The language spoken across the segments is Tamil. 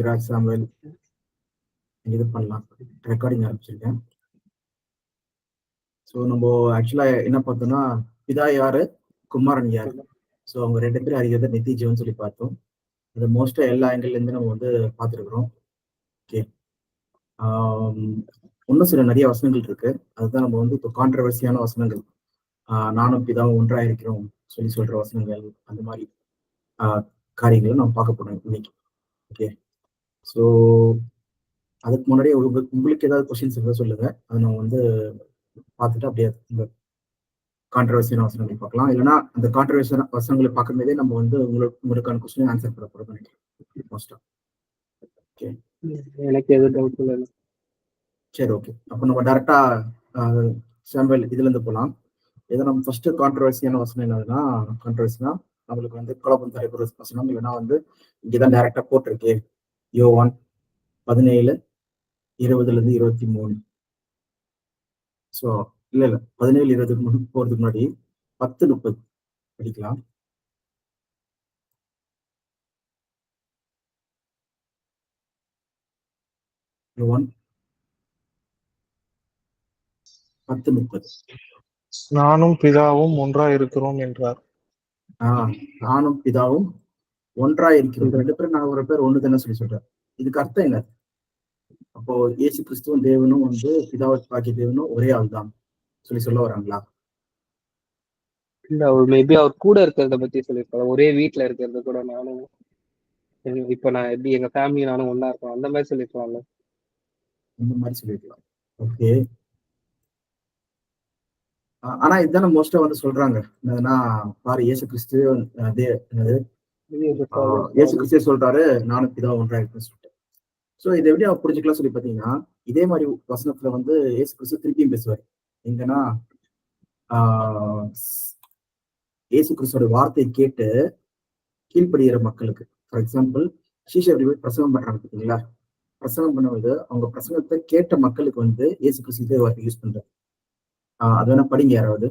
ராஜ் சாமுவேல் இது பண்ணலாம். ரெக்கார்டிங் ஆரம்பிச்சிருக்கேன். ஸோ நம்ம ஆக்சுவலா என்ன பார்த்தோம்னா, பிதா யாரு, குமாரன் யாரு? ஸோ அவங்க 2 பேரும் அறிகிறத நித்திய ஜீவன் சொல்லி பார்த்தோம். அது மோஸ்டா எல்லா ஆங்கிள் இருந்து நம்ம வந்து பார்த்துருக்குறோம். ஓகே. இன்னும் சில நிறைய வசனங்கள் இருக்கு. அதுதான் நம்ம வந்து இப்போ கான்ட்ரவர்சியான வசனங்கள். நானும் பிதாவும் ஒன்றா இருக்கிறோம் சொல்லி சொல்ற வசனங்கள், அந்த மாதிரி காரியங்களை நம்ம பார்க்க போறோம் இன்னைக்கு. ஓகே. ஸோ அதுக்கு முன்னாடியே உங்களுக்கு ஏதாவது கொஸ்டின்ஸ் இருந்தால் சொல்லுங்க. அதை நம்ம வந்து பார்த்துட்டு அப்படியே இந்த கான்ட்ரவர்சியான வசனங்களை பார்க்கலாம். இல்லைன்னா அந்த கான்ட்ரவர்சியான வசனங்களை பார்க்கும்போதே நம்ம வந்து உங்களுக்கான கொஸ்டின் ஆன்சர் பண்ண போறோம் நினைக்கிறேன் மோஸ்டா. ஓகே. எனக்கு எதுவும் டவுட் இல்லை. சரி, ஓகே. அப்போ நம்ம டேரக்டா சாம்பல் இதுல இருந்து போகலாம். இதை நம்ம ஃபர்ஸ்ட் கான்ட்ரவர்சியான வசனம் என்னதுன்னா, கான்ட்ரவர்சினா நம்மளுக்கு வந்து குழப்பம் தரக்கூடிய வசனம். இல்லைன்னா வந்து இங்கதான் டைரக்டா போட்டிருக்கு, யோவான் 17:20-23. ஸோ இல்ல 17:20 போறதுக்கு முன்னாடி 10:30 படிக்கலாம். யோவான் 10:30. நானும் பிதாவும் ஒன்றா இருக்கிறோம் என்றார். நானும் பிதாவும் ஒன்றா இருக்கிறோம். 2 பேரும் நான் ஒரு பேர் ஒண்ணு தானே சொல்லி சொல்றேன். இதுக்கு அர்த்தம் என்ன? அப்போ இயேசு கிறிஸ்துவும் தேவனும் வந்து பிதாவை பாக்கிய தேவனும் ஒரே ஆள் தான் சொல்லி சொல்ல வராங்களா? இல்ல, அவர் மேபி அவர் கூட இருக்கிறத பத்தி சொல்லியிருப்பாரு. ஒரே வீட்டுல இருக்கிறது கூட நானும் இப்ப நான் எப்படி எங்க ஃபேமிலி நானும் ஒண்ணா இருக்கோம் அந்த மாதிரி சொல்லியிருப்பாங்க. இந்த மாதிரி சொல்லிருக்கலாம். ஓகே. ஆனா இதுதானே மோஸ்டா வந்து சொல்றாங்க. என்னதுன்னா, பாரு இயேசு கிறிஸ்து இயேசு கிறிஸ்து சொல்றாரு நானும் பிதாவும் ஒன்றா இருக்குன்னு சொல்லிட்டு. ஸோ இதை எப்படி அவர் புரிஞ்சுக்கலாம் சொல்லி பார்த்தீங்கன்னா, இதே மாதிரி வசனத்துல வந்து இயேசு கிறிஸ்து திருப்பியும் பேசுவார். எங்கன்னா இயேசு கிறிஸ்துவோட வார்த்தையை கேட்டு கீழ்ப்படுகிற மக்களுக்கு, ஃபார் எக்ஸாம்பிள் சீஷர்கள் போய் பிரசங்கம் பண்றாங்க பார்த்தீங்களா? பிரசங்கம் பண்ணுவது அவங்க பிரசங்கத்தை கேட்ட மக்களுக்கு வந்து இயேசு கிறிஸ்து இதே வார்த்தை யூஸ் பண்றாரு. அது வேணா படிங்க யாராவது.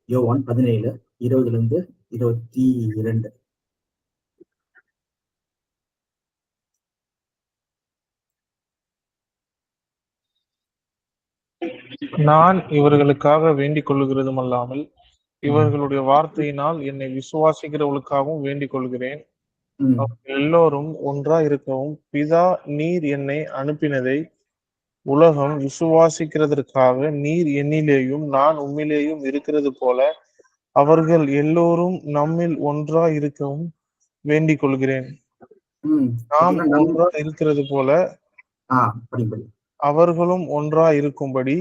யோவான் 17:20-22. நான் இவர்களுக்காக வேண்டிக் கொள்ளுகிறதும் அல்லாமல் இவர்களுடைய வார்த்தையினால் என்னை விசுவாசிக்கிறவர்களுக்காகவும் வேண்டிக் கொள்கிறேன். எல்லோரும் ஒன்றா இருக்கவும் பிதா நீர் என்னை அனுப்பினதை உலகம் விசுவாசிக்கிறதற்காக நீர் என்னிலேயும் நான் உம்மிலேயும் இருக்கிறது போல அவர்கள் எல்லோரும் நம்மில் ஒன்றா இருக்கவும் வேண்டிக் கொள்கிறேன். நாம் ஒன்றா இருக்கிறது போல அவர்களும் ஒன்றா இருக்கும்படி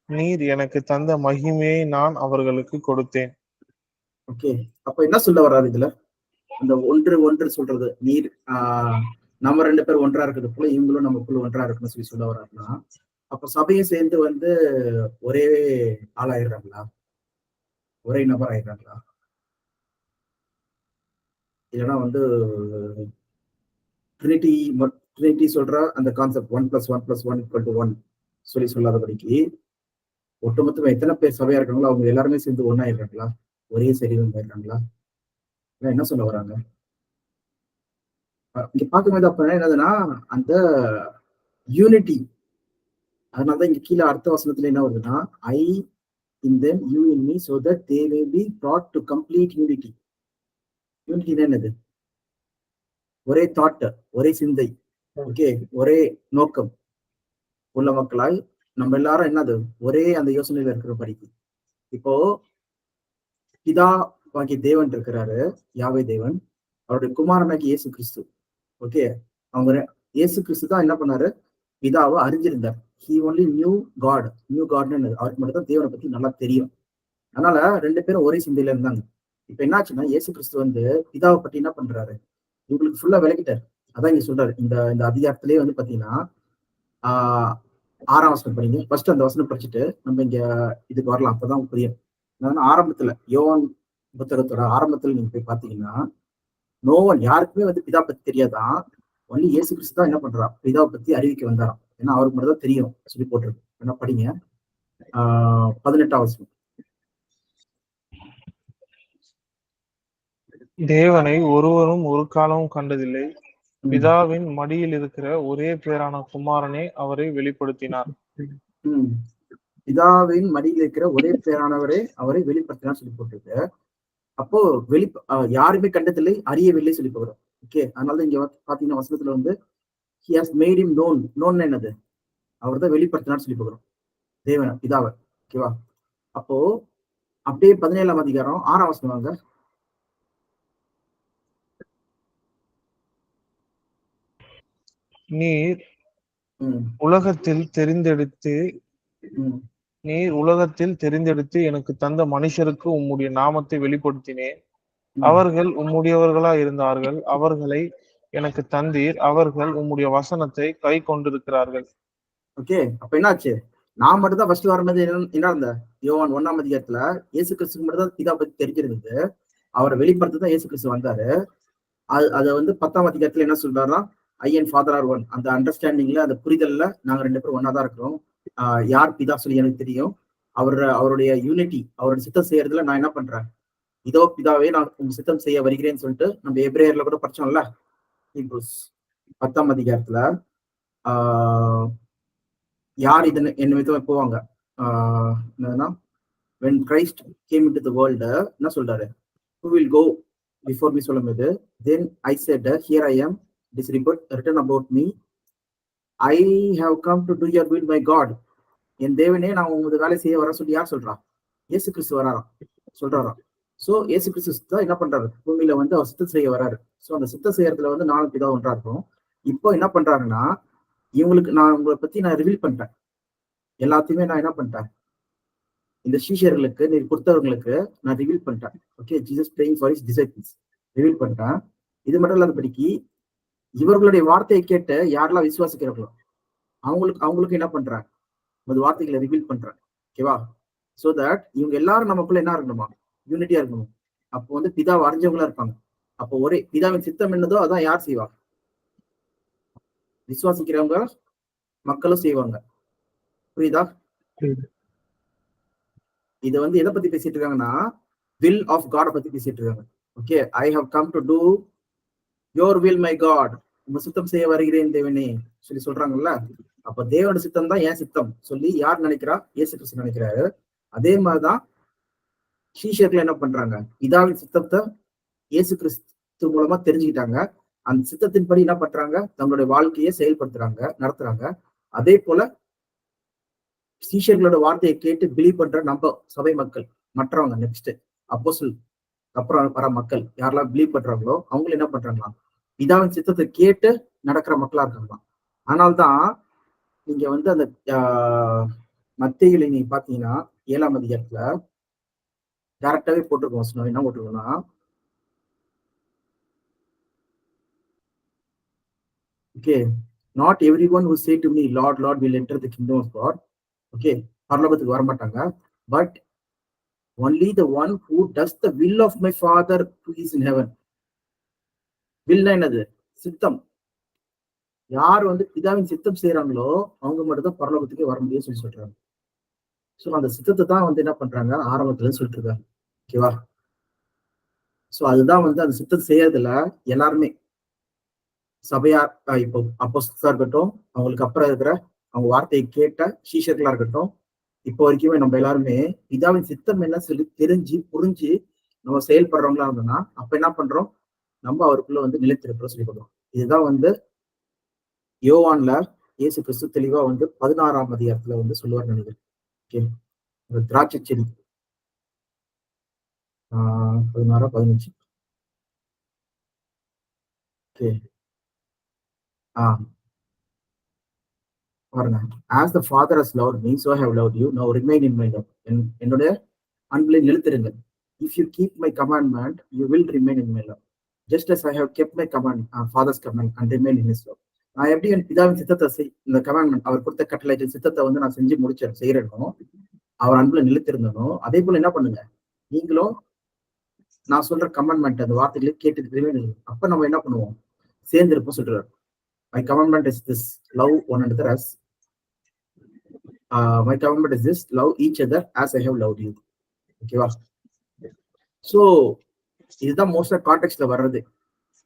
நீர் எனக்கு தந்த மகிமையை நான் அவர்களுக்கு கொடுத்தேன். ஓகே. அப்ப என்ன சொல்ல வர்றாரு இதுல? அந்த ஒன்று சொல்றது, நீர் நம்ம 2 பேரும் ஒன்றா இருக்கிறது போல இவங்களும் நமக்குள்ள ஒன்றா இருக்குன்னு சொல்லி சொல்ல வர்றாருன்னா, அப்ப சபையும் சேர்ந்து வந்து ஒரே ஆளாயிடுறாங்களா? ஒரே நபர் ஆயிடுறாங்களா? இல்லைன்னா வந்து ட்ரினிட்டி சொல்ற அந்த கான்செப்ட் 1+1+1=1 சொல்லி சொல்லாதபடிக்கு ஒட்டுமொத்தமா எத்தனை பேர் சபையா இருக்காங்களோ அவங்க எல்லாருமே சேர்ந்து ஒன்னாயிடுறாங்களா? ஒரே சரீரம் ஆயிடுறாங்களா? என்ன சொல்ல வராங்க இங்க பார்க்கும்போது? அப்ப என்னதுன்னா அந்த யூனிட்டி. அதனாலதான் இங்க கீழே அடுத்த வசனத்துல என்ன வருதுன்னா, I in them you in me so that they may be brought to complete unity. Unity என்னது? ஒரே தாட், ஒரே சிந்தை, ஓகே, ஒரே நோக்கம் உள்ள மக்களாய் நம்ம எல்லாரும் என்னது ஒரே அந்த யோசனையில இருக்கிற படிக்கு. இப்போ பிதா பாக்கி தேவன் இருக்கிறாரு, யாவே தேவன், அவருடைய குமாரனாக்கி இயேசு கிறிஸ்து. ஓகே. அவங்க இயேசு கிறிஸ்து தான் என்ன பண்ணாரு? பிதாவை அறிஞ்சிருந்தார். He only knew God. Knew காட்னு அவருக்கு மட்டும் தான் தேவனை பத்தி நல்லா தெரியும். அதனால 2 பேரும் ஒரே சிந்தையில இருந்தாங்க. இப்ப என்னாச்சுன்னா இயேசு கிறிஸ்து வந்து பிதாவை பத்தி என்ன பண்றாரு? இவங்களுக்கு ஃபுல்லா விளக்கிட்டாரு. அதான் இங்க சொல்றாரு. இந்த அதிகாரத்திலேயே வந்து பாத்தீங்கன்னா 6ஆம் வசனம் படிங்க. ஃபர்ஸ்ட் அந்த வசனம் படிச்சுட்டு நம்ம இங்க இதுக்கு வரலாம். அப்பதான் புரியும். ஆரம்பத்துல யோவான் புத்தகத்தோட ஆரம்பத்துல நீங்க போய் பாத்தீங்கன்னா, நோவன் யாருக்குமே வந்து பிதா பத்தி தெரியாதான். ஒன்லி இயேசு கிறிஸ்து தான் என்ன பண்றா? பிதாவை பத்தி அறிவிக்க வந்தாராம். ஏன்னா அவருக்கு மட்டும் தான் தெரியும் சொல்லி போட்டிருக்கு. என்ன படிங்க. 18ஆம் வசனம். தேவனை ஒருவரும் ஒரு காலமும் கண்டதில்லை. பிதாவின் மடியில் இருக்கிற ஒரே பேரான குமாரனே அவரை வெளிப்படுத்தினார். பிதாவின் மடியில் இருக்கிற ஒரே பேரானவரே அவரை வெளிப்படுத்தினார் சொல்லி போட்டிருக்கு. அப்போ யாருமே கண்டதில்லை, அறியவில்லை சொல்லி போகிறோம். ஓகே, அதனால இங்க பாத்தீங்கன்னா வசனத்துல வந்து he has made him known. known என்னது? அவர் தான் வெளிப்படுத்தினார் சொல்லி போகிறோம் தேவன் பிதாவை. ஓகேவா? அப்போ அப்படியே 17ஆம் அதிகாரம் 6ஆம் வசனம் வாங்க. நீர் உலகத்தில் தெரிந்தெடுத்து எனக்கு தந்த மனுஷருக்கு உம்முடைய நாமத்தை வெளிப்படுத்தினேன். அவர்கள் உம்முடையவர்களா இருந்தார்கள். அவர்களை எனக்கு தந்தீர். அவர்கள் உம்முடைய வசனத்தை கை கொண்டிருக்கிறார்கள். ஓகே, அப்ப என்னாச்சு? நான் மட்டும் தான் ஃபர்ஸ்ட் வரும்போது என்ன இருந்த யோவான் 1ஆம் அதிகாரத்துல இயேசு கிறிஸ்துக்கு மட்டும் தான் பிதா பத்தி தெரிஞ்சிருந்தது. அவரை வெளிப்படுத்த தான் இயேசு கிறிஸ்து வந்தாரு. அதை வந்து 10ஆம் அதிகாரத்துல என்ன சொல்றாருன்னா, I and father or one. அந்த அண்டர்ஸ்டாண்டிங்ல, அந்த புரிதல்ல நாங்க 2 பேரும் ஒன்னா தான் இருக்கிறோம். யார் பிதா சொல்லி எனக்கு தெரியும். அவருடைய யூனிட்டி, அவரோட சித்தம் செய்யறதுல நான் என்ன பண்றேன், இதோ பிதாவே நான் உங்க சித்தம் செய்ய வருகிறேன்னு சொல்லிட்டு நம்ம எபிரேயர்ல கூட படிச்சோம்ல, ஹீப்ரூஸ் 10ஆம் அதிகாரத்துல யார் இது என்ன விதமா போவாங்க, என்னதுன்னா when Christ came into the world என்ன சொல்றாரு, who will go before me சொல்லும்போது, then I said here I am, this report written about me, I have come to do your will my God. என் தேவனே நான் உங்க வேலை செய்ய வர சொல்லி யார் சொல்றா? இயேசு கிறிஸ்து வராராம் சொல்றாராம். சோ இயேசு கிறிஸ்து தான் என்ன பண்றாரு, பூமியில வந்து அவர் சித்தம் செய்ய வராரு. சோ அந்த சித்தம் செய்யறதுல வந்து நானும் பிதா ஒன்றா இருக்கும். இப்போ என்ன பண்றாருன்னா, இவங்களுக்கு நான் உங்களை பத்தி நான் ரிவீல் பண்ணிட்டேன். எல்லாத்தையுமே நான் என்ன பண்ணிட்டேன், இந்த சீஷர்களுக்கு நீ கொடுத்தவங்களுக்கு நான் ரிவீல் பண்ணிட்டேன். Okay, Jesus praying for his disciples reveal பண்ணிட்டேன். இது மட்டும் இல்லாதபடிக்கு இவர்களுடைய வார்த்தையை கேட்டு யாரெல்லாம் விசுவாசிக்கிறார்களோ அவங்களுக்கு என்ன பண்றேன், அந்த வார்த்தைகளை ரிவீல் பண்றேன். ஓகேவா? சோ தட் இவங்க எல்லாரும் நமக்குள்ள என்ன இருக்கணுமா, யூனிட்டியா இருக்கணும். அப்போ வந்து பிதாவை அறிஞ்சவங்களா இருப்பாங்க. அப்போ ஒரே பிதாவின் சித்தம் என்னதோ அதான் யார் செய்வா, விசுவாசிக்கிறவங்க மக்களும் செய்வாங்க. புரியுதா? இது வந்து எதை பத்தி பேசிட்டு இருக்காங்கன்னா, வில் ஆஃப் காட் பத்தி பேசிட்டு இருக்காங்க. Okay, I have come to do your will my God, உங்க சித்தம் செய்ய வருகிறேன் தேவனே சொல்லி சொல்றாங்கல்ல. அப்ப தேவனோட சித்தம் தான் ஏன் சித்தம் சொல்லி யார் நினைக்கிறா, இயேசு கிறிஸ்து நினைக்கிறாரு. அதே மாதிரிதான் சீஷர்கள் என்ன பண்றாங்க, பிதாவின் சித்தத்தை இயேசு கிறிஸ்து மூலமா தெரிஞ்சுக்கிட்டாங்க. அந்த சித்தத்தின்படி என்ன பண்றாங்க, தங்களுடைய வாழ்க்கையை செயல்படுத்துறாங்க, நடத்துறாங்க. அதே போல சீஷர்களோட வார்த்தையை கேட்டு பிலீவ் பண்ற நம்ம சபை மக்கள், மற்றவங்க நெக்ஸ்ட் அப்போஸ்தலர் அப்புறம் வர மக்கள் யாரெல்லாம் பிலீவ் பண்றாங்களோ அவங்க என்ன பண்றாங்களா, பிதாவின் சித்தத்தை கேட்டு நடக்கிற மக்களா இருக்காங்களாம். ஆனால்தான் நீங்க வந்து அந்த மத்தேயுல நீங்க பாத்தீங்கன்னா 7ஆம் அதிகாரத்துல டைரக்டாவே போட்டிருக்கோம். என்ன போட்டிருக்கோம்னா, okay, not everyone who say to me Lord Lord will enter the kingdom of God. Okay, பரலோகத்துக்கு வர மாட்டாங்க. But only the one who does the will of my Father who is in heaven. will என்னது, சித்தம். யார் வந்து பிதாவின் சித்தம் செய்யறாங்களோ அவங்க மட்டும் தான் பரலோகத்துக்கு வர முடியும் சொல்லி சொல்றாங்க. சோ அந்த சித்தத்தை தான் வந்து என்ன பண்றாங்க, ஆரம்பத்துல சொல்லிட்டு இருக்காங்க. ஓகேவா? சோ அதுதான் வந்து அந்த சித்தம் செய்யறதுல எல்லாருமே சபையார், இப்போ அப்போஸ்தலரா இருக்கட்டும், அவங்களுக்கு அப்புறம் இருக்கிற அவங்க வார்த்தையை கேட்ட சீஷர்களா இருக்கட்டும், இப்போ வரைக்குமே நம்ம எல்லாருமே பிதாவின் சித்தம் என்ன சொல்லி தெரிஞ்சு புரிஞ்சு நம்ம செயல்படுறவங்களா இருந்தோம்னா அப்ப என்ன பண்றோம், நம்ம அவருக்குள்ள வந்து நிலைத்திருக்கிறோம் சொல்லி கொடுறோம். இதுதான் வந்து யோவான்ல இயேசு கிறிஸ்து தெளிவா வந்து 16ஆம் அதிகாரத்துல வந்து சொல்லுவார் நினைக்கிறேன். ஓகே, ஒரு திராட்சை செடி 16-15. ஓகே, பாருங்க. as the father has loved me so I have loved you, now remain in my love. என்னுடைய அன்பில் நிலைத்திருங்கள். if you keep my commandment you will remain in my love, just as I have kept my father's command and remain in his love. நான் எப்படி என் பிதாவின் சித்தத்தை இந்த கமாண்ட்மெண்ட் அவர் கொடுத்த கட்டளை சித்தத்தை வந்து நான் செஞ்சு செய்யறேனோ, அவர் அன்புல நிலைத்திருந்தனோ, அதே போல என்ன பண்ணுங்க நீங்களும் நான் சொல்ற கமாண்ட்மெண்ட் அந்த வார்த்தைகளை கேட்டு அப்ப நம்ம என்ன பண்ணுவோம், சேர்ந்து இருப்போம் சொல்றாரு. My commandment is this, love one another as my commandment is this, love each other as I have loved you. ஓகேவா? சோ இதுதான் மோஸ்டா கான்டெக்ஸ்ட்ல வர்றது.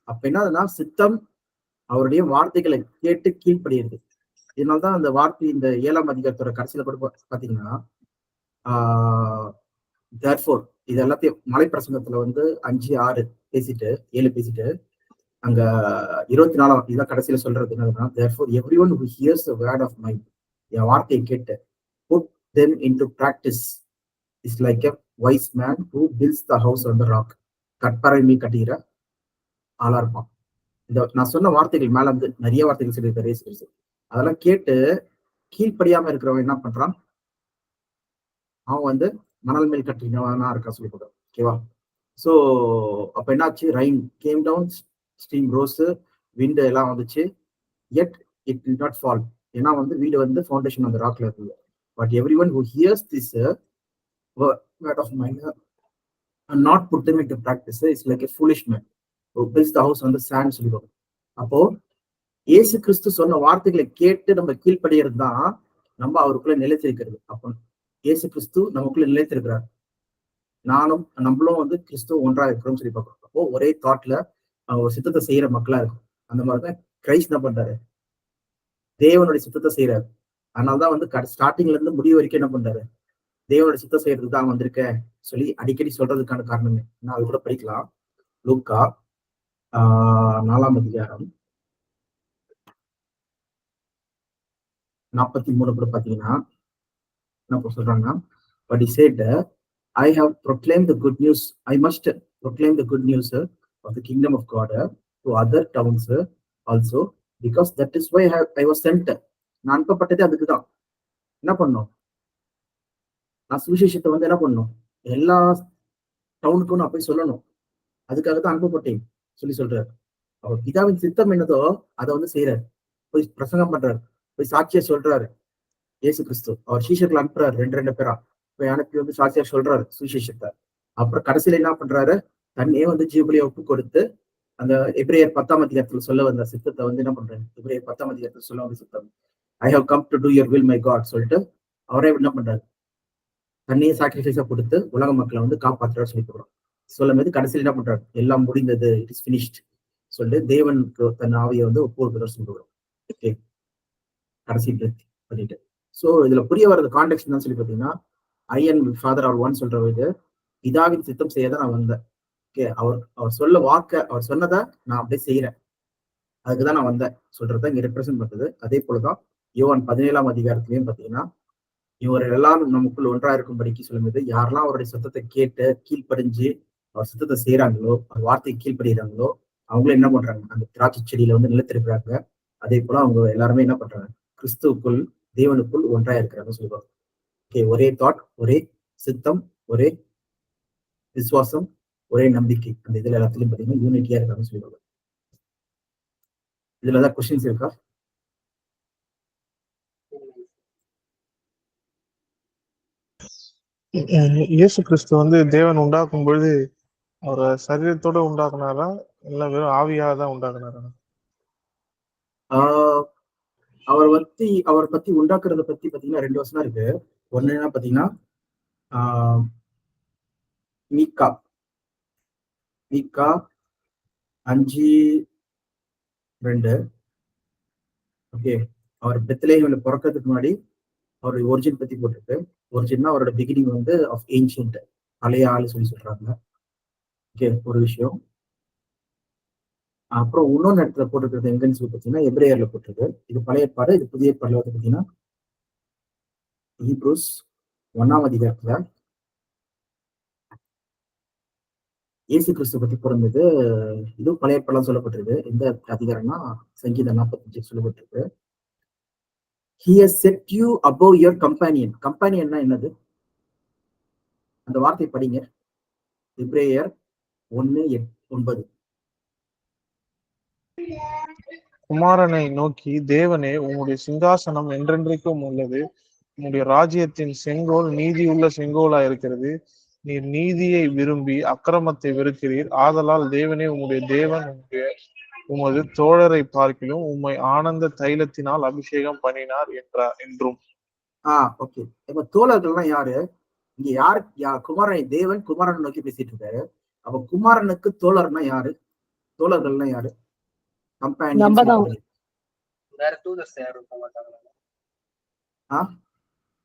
அப்ப என்னதுன்னா, சித்தம் அவருடைய வார்த்தைகளை கேட்டு கீழ்ப்படுகிறது. இதனால்தான் அந்த வார்த்தை இந்த 7ஆம் அதிகாரத்தோட கடைசியில கூட பாத்தீங்கன்னா தேர்ஃபோர் இது எல்லாத்தையும் மலை பிரசங்கத்துல வந்து 5, 6 பேசிட்டு 7 பேசிட்டு அங்க 24ஆம் இதான் கடைசியில சொல்றது என்னதுன்னா therefore everyone who hears the word of mind, என் வார்த்தையை கேட்டு put them into practice is like a wise man who builds the house on the rock. கற்பரை மீ கட்டுகிற ஆளா இருப்பான். இந்த நான் சொன்ன வார்த்தைகள் மேல வந்து நிறைய வார்த்தைகள் சொல்லியிருக்காரு. அதெல்லாம் கேட்டு கீழ்ப்படியாம இருக்கிறவன் என்ன பண்றான், அவன் வந்து மணல் மேல் கட்டினவனா இருக்கா சொல்லி போடுறான். ஓகேவா? ஸோ அப்ப என்னாச்சு, rain came down, stream rose, wind எல்லாம் வந்துச்சு. Yet it will not fall, ஏன்னா வந்து வீடு வந்து ஃபவுண்டேஷன் அந்த ராக்ல இருக்குது. But everyone who hears this word of mind and not put them into practice is like a foolish man who builds the house on the sand சொல்லுவாங்க. அப்போ இயேசு கிறிஸ்து சொன்ன வார்த்தைகளை கேட்டு நம்ம கீழ்ப்படிகிறது தான் நம்ம அவருக்குள்ள நிலைத்திருக்கிறது. அப்போ இயேசு கிறிஸ்து நமக்குள்ள நிலைத்திருக்கிறார், நானும் நம்மளும் வந்து கிறிஸ்துவ ஒன்றா இருக்கிறோம் சொல்லி பார்க்கிறோம். அப்போ ஒரே தாட்ல ஒரு சித்தத்தை செய்யற மக்களா இருக்கும். அந்த மாதிரிதான் கிரைஸ்ட் என்ன பண்றாரு, தேவனுடைய சித்தத்தை செய்யறாரு. அதனாலதான் வந்து ஸ்டார்டிங்ல இருந்து முடிவு வரைக்கும் என்ன பண்றாரு, தேவனுடைய சித்தம் செய்யறதுக்கு தான் வந்திருக்கேன் சொல்லி அடிக்கடி சொல்றதுக்கான காரணமே. நான் அது கூட படிக்கலாம். லூக்கா 4ஆம் அதிகாரம் 43 கூட பாத்தீங்கன்னா என்ன சொல்றாங்கன்னா, but he said, I have proclaimed the good news, I must proclaim the good news of the kingdom of God to other towns also, because that is why I was sent. நான் அனுப்பப்பட்டதே அதுக்குதான். என்ன பண்ணும், நான் சுவிசேஷத்தை வந்து என்ன பண்ணும், எல்லா டவுனுக்கும் நான் போய் சொல்லணும், அதுக்காக தான் அனுப்பப்பட்டேன் சொல்லி சொல்றாரு. அவர் பிதாவின் சித்தம் என்னதோ அதை வந்து செய்யறாரு, போய் பிரசங்கம் பண்றாரு, போய் சாட்சியை சொல்றாரு. இயேசு கிறிஸ்து அவர் சீஷர்கள் அனுப்புறாரு, 2 பேரா போய் அனுப்பி வந்து சாட்சியா சொல்றாரு சுவிசேஷத்தை. அப்புறம் கடைசியில என்ன பண்றாரு, தன்னையே வந்து ஜீவபலியா ஒப்பு கொடுத்து அந்த எபிரேயர் 10ஆம் அதிகாரத்துல சொல்ல வந்த சித்தத்தை வந்து என்ன பண்றாரு, எபிரேயர் 10ஆம் அதிகாரத்துல சொல்ல வந்த சித்தம், I have come to do your will my God சொல்லிட்டு அவரே என்ன பண்றாரு, தன்னையே சாக்ரிஃபைஸா கொடுத்து உலக மக்களை வந்து காப்பாற்றுறாரு சொல்லி போடுறோம். சொல்லும் போது கடைசியில் என்ன பண்றாரு, எல்லாம் முடிந்தது, இட் இஸ் பினிஷ்ட் சொல்லிட்டு தேவனுக்கு தன் ஆவியை வந்து ஒப்பு கொடுக்குறாரு சொல்லுறோம். ஓகே, கடைசி பண்ணிட்டு. ஸோ இதுல புரிய வர்றது கான்டெக்ட் தான் சொல்லி பார்த்தீங்கன்னா, I and father our one சொல்றது பிதாவின் சித்தம் செய்யதான் நான் வந்தேன். ஓகே, அவர் சொல்ல வாக்க அவர் சொன்னதை நான் அப்படியே செய்யறேன், அதுக்குதான் நான் வந்தேன் சொல்றதை இங்க ரெப்ரசென்ட் பண்றது. அதே போலதான் யோவான் 17ஆம் அதிகாரத்திலையும் பார்த்தீங்கன்னா, இவர்கள் எல்லாரும் நமக்குள்ள ஒன்றா இருக்கும்படிக்கு சொல்லும்போது, யாரெல்லாம் அவருடைய சத்தத்தை கேட்டு கீழ்ப்படிஞ்சு அவர் சத்தத்தை செய்யறாங்களோ, அவர் வார்த்தையை கீழ்ப்படுகிறாங்களோ, அவங்களும் என்ன பண்றாங்க, அந்த திராட்சை செடியில வந்து நிலைத்திருக்கிறாங்க. அதே போல அவங்க எல்லாருமே என்ன பண்றாங்க, கிறிஸ்துவுக்குள் தேவனுக்குள் ஒன்றா இருக்கிறாங்க சொல்லுவாங்க. ஓகே, ஒரே தாட், ஒரே சித்தம், ஒரே விசுவாசம், ஒரே நம்பிக்கை, அந்த இதுல எல்லாத்துலயும் பாத்தீங்கன்னா யூனிட்டியா இருக்காங்க சொல்லுவாங்க. இதுலதான் கொஸ்டின்ஸ் இருக்கா? இயேசு கிறிஸ்து வந்து தேவன் உண்டாக்கும் பொழுது அவரை சரீரத்தோட உண்டாக்குனாரா இல்ல வெறும் ஆவியாக தான் உண்டாக்குனாரா? அவரை பத்தி உண்டாக்குறத பத்தி பாத்தீங்கன்னா 2 வசனம் இருக்கு. ஒண்ணு என்ன பாத்தீங்கன்னா மீகா 5:2. ஓகே, அவர் பெத்லகேம்ல பிறக்கிறதுக்கு முன்னாடி அவருடைய ஒரிஜின் பத்தி போட்டிருக்கு. ஒரிஜின்னா அவரோட பிகினிங் வந்து ஆஃப் ஏன்ஷியன்ட், பழைய ஆளு சொல்லி சொல்றாங்க. ஓகே, ஒரு விஷயம். அப்புறம் இன்னொன்று இடத்துல போட்டிருக்கிறது எங்கன்னு சொல்லி பார்த்தீங்கன்னா எபிரேயர்ல போட்டிருக்கு. இது பழைய ஏற்பாடு, இது புதிய ஏற்பாடுல வந்து பார்த்தீங்கன்னா ஹீப்ரூஸ் 1ஆம் அதிகாரத்துல இயேசு கிறிஸ்து பத்தி பிறந்தது. இதுவும் பழைய ஏற்பாடுலாம் சொல்லப்பட்டிருக்கு. எந்த அதிகாரம்னா சங்கீதம் 45 சொல்லப்பட்டிருக்கு. He has set you above your companion. கம்பேனியன்னா என்னது, அந்த வார்த்தை படிங்க. எபிரேயர் 1:9. குமாரனை நோக்கி, தேவனே உம்முடைய சிங்காசனம் என்றென்றைக்கும் உள்ளது, உம்முடைய ராஜ்யத்தின் செங்கோல் நீதியுள்ள செங்கோலா இருக்கிறது. நீர் நீதியை விரும்பி அக்கிரமத்தை வெறுக்கிறீர். ஆதலால் தேவனே உம்முடைய தேவன் உமது தோழரை பார்க்கிலும் உம்மை ஆனந்த தைலத்தினால் அபிஷேகம் பண்ணினார் என்றும். ஓகே, இப்ப தோழர்கள்லாம் யாரு இங்க? குமாரனை தேவன் குமாரனை நோக்கி பேசிட்டு இருக்காரு. அப்ப குமாரனுக்கு தோழர்னா யாரு, தோழர்கள்னா யாரு? கம்பேனியன் நம்பதான். வேற தூதர்ஸ் யாரும் இருக்க மாட்டாங்க.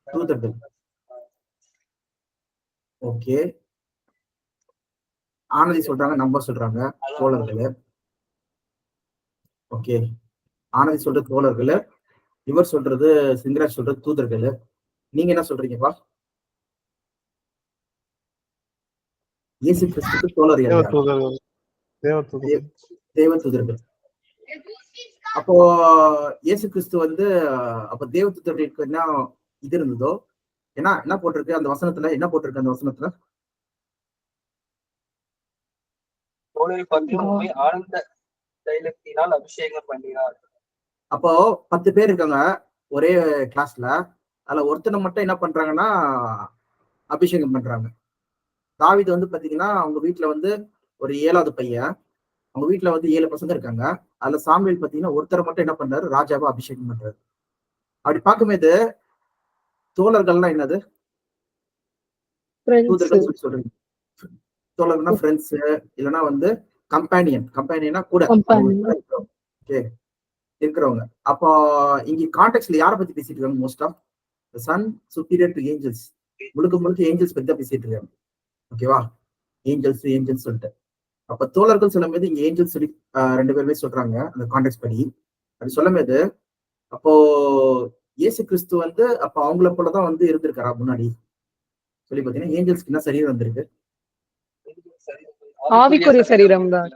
தூதர்கள். ஓகே, ஆனதி சொல்றாங்க, நம்ப சொல்றாங்க தோழர்களே. ஓகே, ஆனதி சொல்றது தோழர்களே, இவர் சொல்றது சிங்கராஜ் சொல்றது தூதர்களே. நீங்க என்ன சொல்றீங்கப்பா? இயேசு கிறிஸ்துக்கு தோழர் யார்? தேவதூதர்கள். தேவதூதர்கள். தேவ தூதர்கள். அப்போ இயேசு கிறிஸ்து வந்து அப்ப தேவ தூதர்களுக்கு என்ன இது இருந்ததோ, என்ன போட்டிருக்கு அந்த வசனத்துல? என்ன போட்டிருக்கு அந்த வசனத்துல? தோளில் பற்றி உண்மை ஆழ்ந்த தைலத்தினால் அபிஷேகம் பண்ணினார். அப்போ 10 பேர் இருக்காங்க ஒரே கிளாஸ்ல. அதுல ஒருத்தனை மட்டும் என்ன பண்றாங்கன்னா அபிஷேகம் பண்றாங்க. தாவீது வந்து பாத்தீங்கன்னா அவங்க வீட்டுல வந்து ஒரு 7வது பையன். அவங்க வீட்டுல வந்து 7 பசங்க இருக்காங்க. அதுல சாமுவேல் பாத்தீங்கன்னா ஒருத்தரை மட்டும் என்ன பண்றாரு? ராஜாவா அபிஷேகம் பண்றாரு. அப்படி பார்க்கும்போது தோழர்கள்னா என்னது? தூதர்கள் சொல்லி சொல்றீங்க. தோழர்கள்னா ஃப்ரெண்ட்ஸ், இல்லைன்னா வந்து கம்பேனியனா கூட ஓகே இருக்கிறவங்க. அப்போ இங்க கான்டெக்ட்ல யாரை பத்தி பேசிட்டு இருக்காங்க? Most of son superior to angels. முழுக்க ஏஞ்சல்ஸ் பத்தி தான் பேசிட்டு இருக்காங்க. ஓகேவா? ஏஞ்சல்ஸ் சொல்லிட்டு. அப்ப தோழர்கள் சொல்லும் போது இங்க ஏஞ்சல்ஸ் சொல்லி 2 பேருமே சொல்றாங்க அந்த கான்டெக்ட் படி. அப்படி சொல்லும் போது அப்போ இயேசு கிறிஸ்து வந்து அப்ப அவங்கள போலதான் வந்து இருந்திருக்காரா முன்னாடி சொல்லி பாத்தீங்கன்னா ஏஞ்சல்ஸ்க்கு என்ன சரீரம் வந்திருக்கு? ஆவிக்குரிய சரீரம் தான்.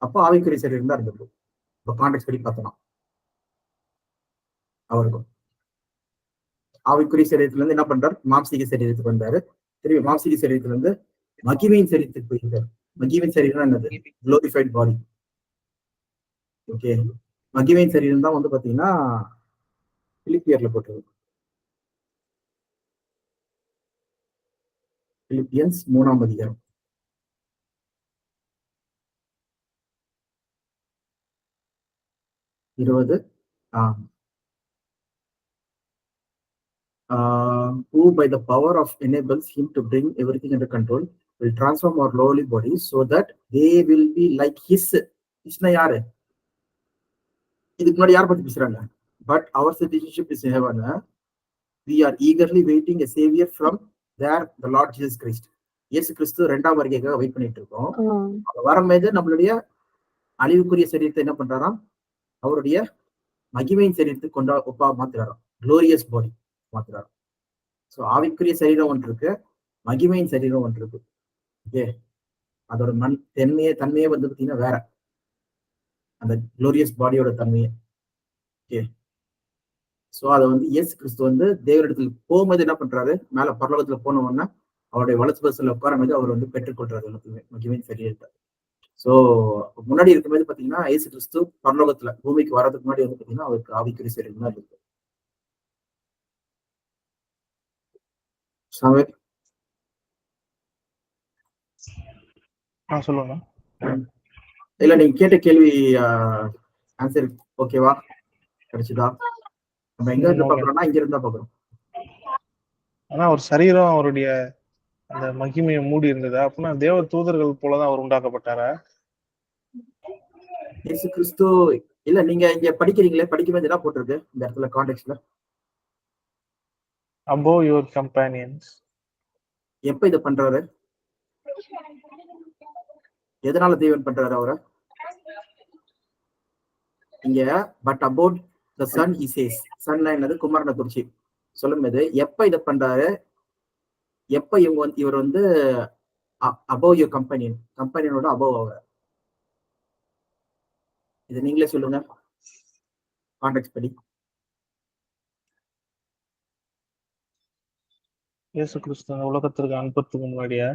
அப்போ ஆவிக்குரிய சரீரம் தான் இருந்திருக்கு. இப்ப கான்டெக்ட் படி பார்த்தோம்னா அவருக்கும் ஆவிக்குரிய சரீரத்துல இருந்து என்ன பண்றாரு? மாம்சீக சரீரத்துக்கு வந்தாரு. திரும்பி மாம்சீக சரீரத்துல இருந்து மகிமையின் சரீரத்துக்கு போயிருக்காரு. மகிமையின் சரீரம் என்னது? குளோரிஃபைட் பாடி. ஓகே, மகிமையின் சரீரம் தான் வந்து பாத்தீங்கன்னா பிலிப்பியர்ல போட்டிருக்கு. பிலிப்பியன்ஸ் 3ஆம் அதிகாரம் 20. Who by the power of enables him to bring everything under control will transform our lowly bodies so that they will be like his. Isna யாரு? இதுக்கு முன்னாடி யாரை பத்தி பேசுறாங்க? But our citizenship is in heaven. We are eagerly waiting a savior from there, the Lord Jesus Christ. இயேசு கிறிஸ்து 2ஆம் வருகைக்காக வெயிட் பண்ணிட்டு இருக்கோம். வரும்போது நம்மளுடைய அழிவுக்குரிய சரீரத்தை என்ன பண்றாராம்? அவருடைய மகிமையின் சரீரத்துக்கு கொண்டா ஒப்பா மாத்துறாராம். குளோரியஸ் பாடி மாத்துறாராம். ஸோ ஆவிக்குரிய சரீரம் ஒன்று இருக்கு, மகிமையின் சரீரம் ஒன்று இருக்கு. ஓகே, அதோட தன்மையே வந்து பார்த்தீங்கன்னா வேற, அந்த குளோரியஸ் பாடியோட தன்மையை. ஓகே, ஸோ அதை வந்து இயேசு கிறிஸ்து வந்து தேவனிடத்துல போகும்போது என்ன பண்றாரு? மேல பரலோகத்துல போன உடனே அவருடைய வலது பஸ்ல உட்காரும் போது அவர் வந்து பெற்றுக்கொள்றாரு எல்லாத்தையுமே மகிமையின் சரீரத்தை. ஸோ முன்னாடி இருக்கும்போது பாத்தீங்கன்னா இயேசு கிறிஸ்து பரலோகத்துல பூமிக்கு வர்றதுக்கு முன்னாடி வந்து பாத்தீங்கன்னா அவருக்கு ஆவிக்குரிய சரீரம் தான் இருக்கு. சாமுவேல் சொல்லுங்க. இல்ல நீங்க கேட்ட கேள்வி ஆன்சர் ஓகேவா? கிடைச்சுதா? நம்ம எங்க இருந்து பாக்குறோம்னா இங்க இருந்தா பாக்குறோம். ஆனா ஒரு சரீரம் அவருடைய அந்த மகிமையை மூடி இருந்ததா? அப்படின்னா தேவ தூதர்கள் போலதான் அவர் உண்டாக்கப்பட்டாரா? இயேசு கிறிஸ்து இல்ல, நீங்க இங்க படிக்கிறீங்களே, படிக்கும்போது என்ன போட்டிருக்கு இந்த இடத்துல கான்டெக்ட்ல? above your companions. எப்ப இதை பண்றாரு? எதனால தேவன் பண்றாரு அவரை? இங்க but about the son he says. சன்னா என்னது? குமாரனை குறிச்சி சொல்லும் போது எப்ப இதை பண்றாரு? எப்ப இவர் வந்து அபவ் யுவர் கம்பெனியனோட அபவ் அவர்? இது நீங்களே சொல்லுங்க கான்டெக்ட் படி. இயேசு கிறிஸ்து உலகத்திற்கு அனுப்பத்துக்கு முன்னாடியா?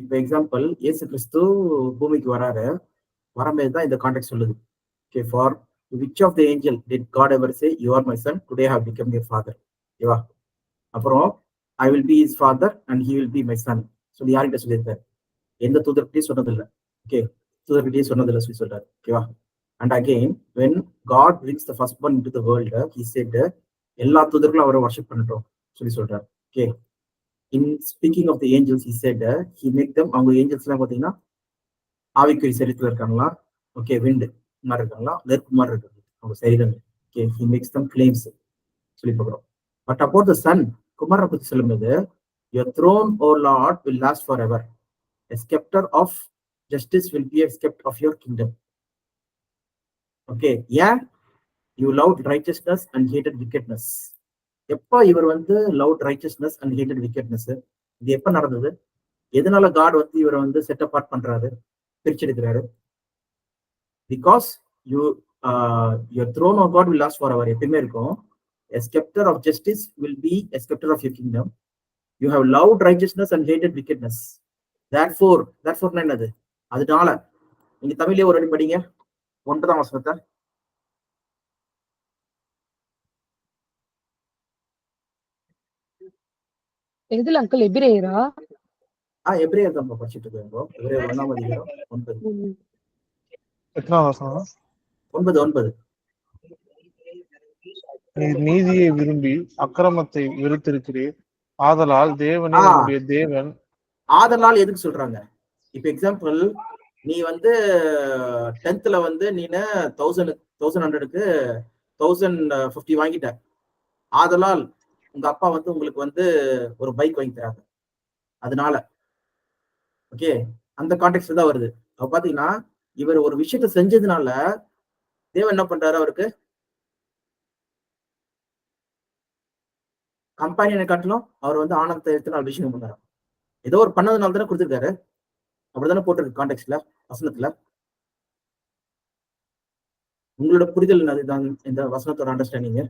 இப்ப எக்ஸாம்பிள் இயேசு கிறிஸ்து பூமிக்கு வராரு. வரும்போதுதான் இந்த கான்டெக்ட் சொல்லுது. Okay, for which of the angel did God ever say, you are my son, today I have become your father? ஓகேவா? அப்புறம் I will be his father and he will be my son சொல்லி யார்கிட்ட சொல்லியிருக்காரு? எந்த தூதர்கிட்டயும் சொன்னதில்லை. ஓகே, தூதர்கிட்டயும் சொன்னதில்லை சொல்லி சொல்றாரு. ஓகேவா? And again, when God brings the firstborn into the world, he said எல்லா தூதர்களும் அவரை வர்ஷிப் பண்ணட்டும் சொல்லி சொல்றாரு. Okay, in speaking of the angels, he said he make them, அவங்க ஏஞ்சல்ஸ் எல்லாம் பாத்தீங்கன்னா ஆவிக்குரிய சரீரத்துல இருக்காங்களா, ஓகே, விண்டு மாதிரி இருக்காங்களா, நெருப்பு மாதிரி இருக்காங்க அவங்க சரீரம். Okay, he makes them claims சொல்லி பார்க்கிறோம். பட் about the son, குமாரனை பத்தி சொல்லும்போது, your throne, O Lord, will last forever. A scepter of justice will be a scepter of your kingdom. Okay, yeah, you loved righteousness and hated wickedness. எப்போ இவர் வந்து loved righteousness and hated wickedness, இது எப்ப நடந்தது? எதனால காட் வந்து இவரை வந்து செட் அபார்ட் பண்றாரு, பிரிச்செடுக்கிறாரு? Because your throne of God will last forever. எப்பயுமே இருக்கும். A scepter of justice will be a scepter of your kingdom. You have loved righteousness and hated wickedness. Therefore என்னது? அதனால நீங்க தமிழ்லயே ஒரு அடி படிங்க 9ஆம் வசனத்தை. எதுல அங்கிள்? எபிரேயரா? எபிரேயர் தான் படிச்சுட்டு இருக்கோம். எபிரேயர் 1ஆம் அதிகாரம் 9. எத்தனாவது வசனம்? 9. நீர் நீதியை விரும்பி அக்கிரமத்தை வெறுத்திருக்கிறீர், ஆதலால் தேவனே உம்முடைய தேவன். ஆதலால் எதுக்கு சொல்றாங்க? இப்ப எக்ஸாம்பிள், நீ வந்து 10th வந்து நீன 1100க்கு 1050 வாங்கிட்ட. ஆதலால் உங்க அப்பா வந்து உங்களுக்கு வந்து ஒரு பைக் வாங்கி தராங்க. அதனால ஓகே, அந்த கான்டெக்ட் தான் வருது. அப்ப பாத்தீங்கன்னா இவர் ஒரு விஷயத்த செஞ்சதுனால தேவன் என்ன பண்றாரு, அவருக்கு கம்பெனியை காட்டிலும் அவர் வந்து ஆனந்தத்தை எடுத்து அபிஷேகம் பண்ணாரு. ஏதோ ஒரு பண்ணதுனால தானே கொடுத்துருக்காரு. அப்படித்தானே போட்டிருக்கு கான்டெக்ட்ல, வசனத்துல. உங்களோட புரிதல் அதுதான் இந்த வசனத்தோட அண்டர்ஸ்டாண்டிங்.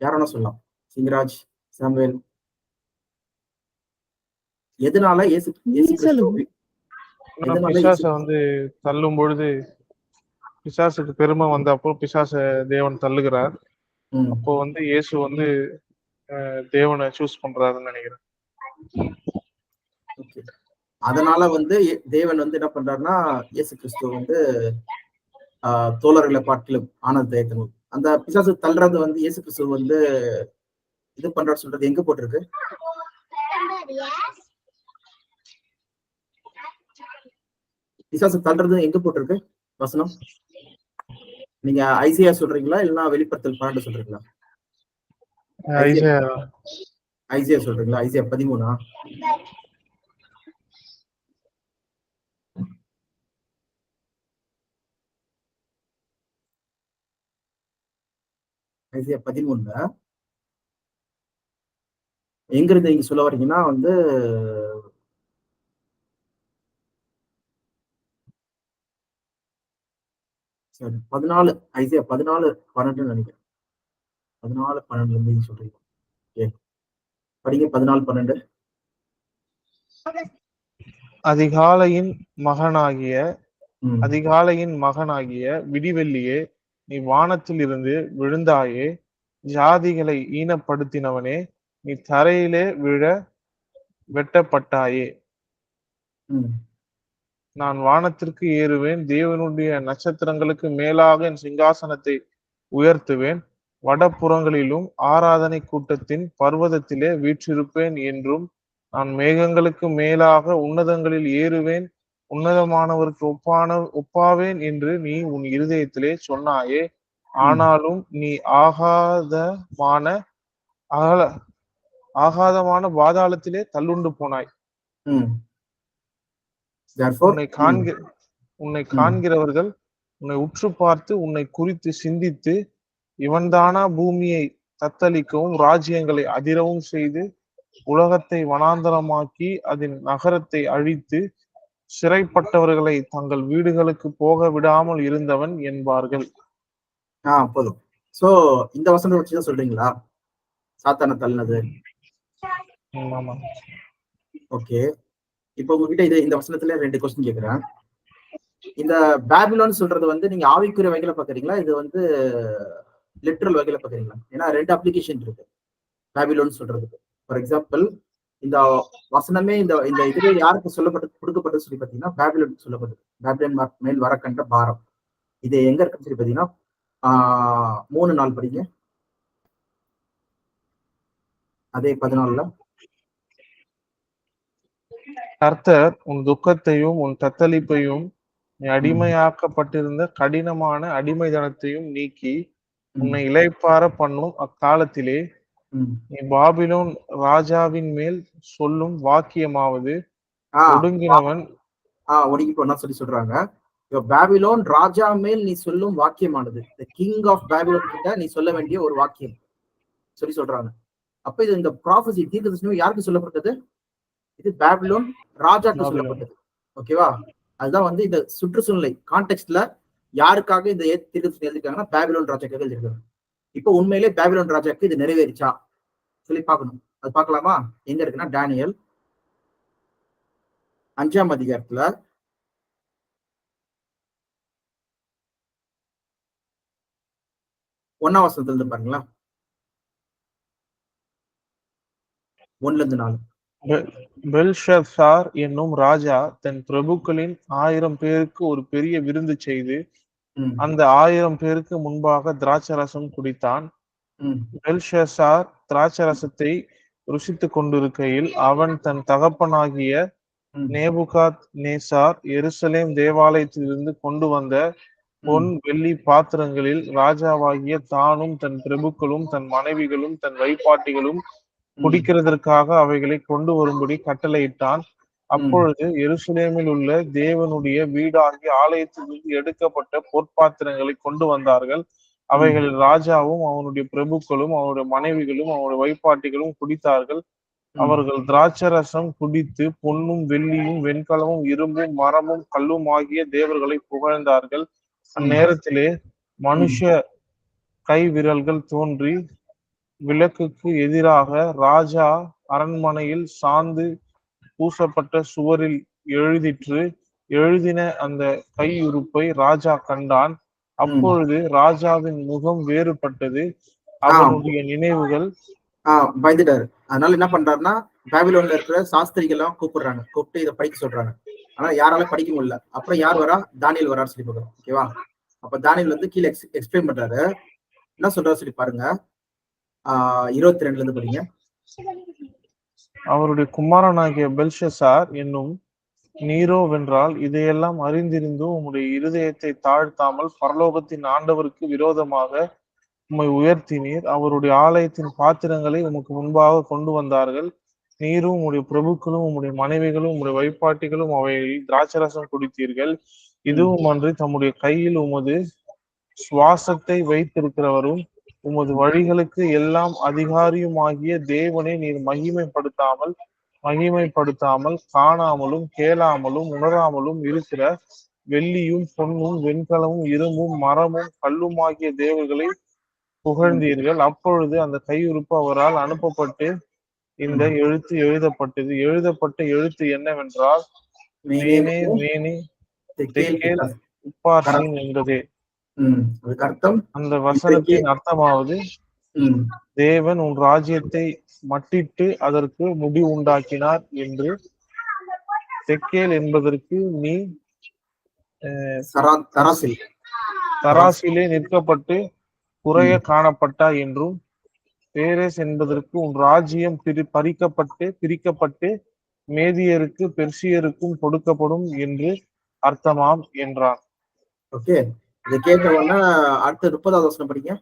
யாரான சொல்லலாம், சிங்கராஜ், சாமுவேல். எதனால பிசாச வந்து தள்ளும் பொழுது பிசாசுக்கு பெருமை வந்தப்போ பிசாச தேவன் தள்ளுகிறார். அப்போ வந்து இயேசு வந்து தேவனை சூஸ் பண்றாருன்னு நினைக்கிறேன். அதனால வந்து தேவன் வந்து என்ன பண்றாருன்னா, இயேசு கிறிஸ்து வந்து தோழர்களை பாட்டிலும் ஆனந்தத்தை ஏற்றணும். அந்த பிசாசு தள்ளுறது வந்து இயேசு கிறிஸ்து வந்து இது பண்றாரு சொல்றது எங்க போட்டிருக்கு? பிசாசு தள்ளுறது எங்க போட்டிருக்கு வசனம்? நீங்க ஐசியா சொல்றீங்களா இல்லைன்னா வெளிப்படுத்தல் 12 சொல்றீங்களா? ஐசியா சொல்றீங்களா? ஐசியா 13. ஐசியா 13 எங்க இருந்து நீங்க சொல்ல வரீங்கன்னா வந்து 14, ஐசியா 14:12 நினைக்கிறேன். 14:12 சொல்றீங்க. படிங்க 14:12. அதிகாலையின் மகனாகிய விடிவெள்ளியே, நீ வானத்தில் இருந்து விழுந்தாயே, ஜாதிகளை ஈனப்படுத்தினவனே, நீ தரையிலே விழ வெட்டப்பட்டாயே. நான் வானத்திற்கு ஏறுவேன், தேவனுடைய நட்சத்திரங்களுக்கு மேலாக என் சிங்காசனத்தை உயர்த்துவேன், வடபுறங்களிலும் ஆராதனை கூட்டத்தின் பர்வதத்திலே வீற்றிருப்பேன் என்றும், நான் மேகங்களுக்கு மேலாக உன்னதங்களில் ஏறுவேன், உன்னதமானவருக்கு ஒப்பாவேன் என்று நீ உன் இருதயத்திலே சொன்னாயே. ஆனாலும் நீ ஆகாதமான பாதாளத்திலே தள்ளுண்டு போனாய். உன்னை காண்கிறவர்கள் உன்னை உற்று பார்த்து உன்னை குறித்து சிந்தித்து, இவன்தானா பூமியை தத்தளிக்கவும் ராஜ்யங்களை அதிரவும் செய்து உலகத்தை வனாந்தரமாக்கி அதன் நகரத்தை அழித்து சிறைப்பட்டவர்களை தங்கள் வீடுகளுக்கு போக விடாமல் இருந்தவன் என்பார்கள். போதும். சோ இந்த வசனத்தை வச்சுதான் சொல்றீங்களா சாத்தான தள்ளினது? ஓகே, இப்ப உங்ககிட்ட இந்த வசனத்துல 2 கொஸ்டின் கேக்குறேன். இந்த பாபிலோன் சொல்றது வந்து நீங்க ஆவிக்குரிய வகையில பாக்குறீங்களா, இது வந்து லிட்ரல் வகையில பாக்குறீங்களா? ஏன்னா 2 அப்ளிகேஷன் இருக்கு பாபிலோன் சொல்றதுக்கு. ஃபார் எக்ஸாம்பிள், இந்த வசனமே இந்த இந்த இதுவே யாருக்கு கொடுக்கப்பட்டது சொல்லி பாத்தீங்கன்னா பேபிலோனுக்கு சொல்லப்பட்டது. பேபிலோன் மேல் வர கண்ட பாரம். இது எங்க இருக்குன்னு சொல்லி பாத்தீங்கன்னா 3 படிங்க. அதே 14. கர்த்தர் உன் துக்கத்தையும் உன் தத்தளிப்பையும் நீ அடிமையாக்கப்பட்டிருந்த கடினமான அடிமைதனத்தையும் நீக்கி உன்னை இளைப்பார பண்ணும் அக்காலத்திலே நீ பாபிலோன் ராஜாவின் மேல் சொல்லும் வாக்கியமாவது ஒடுங்கினவன் ஒடுங்கி போனா சொல்றாங்க. பாபிலோன் ராஜா மேல் நீ சொல்லும் வாக்கியமானது, கிங் ஆஃப் பாபிலோன் கிட்ட நீ சொல்ல வேண்டிய ஒரு வாக்கியம் சொல்றாங்க. அப்ப இது இந்த ப்ராஃபஸி தீர்க்கதரிசனம் யாருக்கு சொல்லப்பட்டது? இது பாபிலோன் ராஜாக்கு சொல்லப்பட்டது. ஓகேவா? அதுதான் வந்து இந்த சுற்றுச்சூழ்நிலை கான்டெக்ட்ல யாருக்காக இந்த தீர்க்கதரிசனம் எழுதிருக்காங்கன்னா பாபிலோன் ராஜாக்காக எழுதிருக்காங்க. இப்போ உண்மையிலே பாபிலோன் ராஜாக்கு இது நிறைவேறிச்சா சொல்லி பார்க்கணும். அது பார்க்கலாமா? எங்க இருக்குன்னா டானியல் 5ஆம் அதிகாரத்துல 1ஆம் வசனத்துல இருந்து பாருங்களா. 1-4. பெல்ஷத்சார் என்னும் ராஜா தன் பிரபுக்களின் 1000 பேருக்கு ஒரு பெரிய விருந்து செய்து அந்த 1000 பேருக்கு முன்பாக திராட்சரசம் குடித்தான். பெல்ஷத்சார் திராட்சரசத்தை ருசித்துக் கொண்டிருக்கையில் அவன் தன் தகப்பனாகிய நேபுகாத் நேசார் எருசலேம் தேவாலயத்திலிருந்து கொண்டு வந்த பொன் வெள்ளி பாத்திரங்களில் ராஜாவாகிய தானும் தன் பிரபுக்களும் தன் மனைவிகளும் தன் வைப்பாட்டிகளும் குடிக்கிறதற்காக அவைகளை கொண்டு வரும்படி கட்டளையிட்டான். அப்பொழுது எருசலேமில் உள்ள தேவனுடைய வீடாகிய ஆலயத்திலிருந்து எடுக்கப்பட்ட பொற்பாத்திரங்களை கொண்டு வந்தார்கள். அவைகளில் ராஜாவும் அவனுடைய பிரபுக்களும் அவனுடைய மனைவிகளும் அவனுடைய வைப்பாட்டிகளும் குடித்தார்கள். அவர்கள் திராட்சரசம் குடித்து பொன்னும் வெள்ளியும் வெண்கலமும் இரும்பும் மரமும் கல்லும் ஆகிய தேவர்களை புகழ்ந்தார்கள். அந்நேரத்திலே மனுஷ கை விரல்கள் தோன்றி விளக்குக்கு எதிராக ராஜா அரண்மனையில் சாந்து பூசப்பட்ட சுவரில் எழுதின அந்த கையுறுப்பை ராஜா கண்டான். அப்பொழுது ராஜாவின் முகம் வேறுபட்டது, அவனுடைய நினைவுகள் பயந்துட்டாரு. அதனால என்ன பண்றாருன்னா பாபிலோன்ல இருக்கிற சாஸ்திரிகள் கூப்பிடுறாங்க, கூப்பிட்டு இதை படிக்க சொல்றாங்க. ஆனா யாரால படிக்க முடியல. அப்புறம் யார் வரா? தானியல் வரான்னு சொல்லி பார்க்கிறோம். ஓகேவா? அப்ப தானியல் வந்து கீழே எக்ஸ்பிளைன் பண்றாரு. என்ன சொல்றாரு சொல்லி பாருங்க. 22 இருந்து படிங்க. அவருடைய குமாரனாகிய பெல்ஷசார் என்னும் நீரோ வென்றால் இதையெல்லாம் அறிந்திருந்தும் உம்முடைய இருதயத்தை தாழ்த்தாமல் பரலோகத்தின் ஆண்டவருக்கு விரோதமாக உம்மை உயர்த்தினீர். அவருடைய ஆலயத்தின் பாத்திரங்களை உமக்கு முன்பாக கொண்டு வந்தார்கள். நீரும் உம்முடைய பிரபுக்களும் உம்முடைய மனைவிகளும் உம்முடைய வைப்பாட்டிகளும் அவைகளில் திராட்சரசம் குடித்தீர்கள். இதுவும் அன்றி தம்முடைய கையில் உமது சுவாசத்தை வைத்திருக்கிறவரும் உமது வழிகளுக்கு எல்லாம் அதிகாரியுமாகிய தேவனை நீர் மகிமைப்படுத்தாமல் காணாமலும் கேளாமலும் உணராமலும் இருக்கிற வெள்ளியும் பொன்னும் வெண்கலமும் இரும்பும் மரமும் கல்லுமாகிய தேவர்களை புகழ்ந்தீர்கள். அப்பொழுது அந்த கையுறுப்பு அவரால் அனுப்பப்பட்டு இந்த எழுத்து எழுதப்பட்டது. எழுதப்பட்ட எழுத்து என்னவென்றால் மேனே மேனே தெக்கேல் உப்பார்சின் என்பதே. அந்த வசனத்தின் அர்த்தமாவது தேவன் உன் ராஜ்யத்தை மட்டிட்டு அதற்கு முடிவு உண்டாக்கினார் என்று. தெக்கேல் என்பதற்கு நீ தராசிலே நிற்கப்பட்டு குறைய காணப்பட்டா என்றும், பேரேஸ் என்பதற்கு உன் ராஜ்யம் பிரிக்கப்பட்டு மேதியருக்கு பெர்சியருக்கும் கொடுக்கப்படும் என்று அர்த்தமாம் என்றான். ஓகே, இதை கேட்டவொன்னா அடுத்த 30வது வசனம் படிங்க.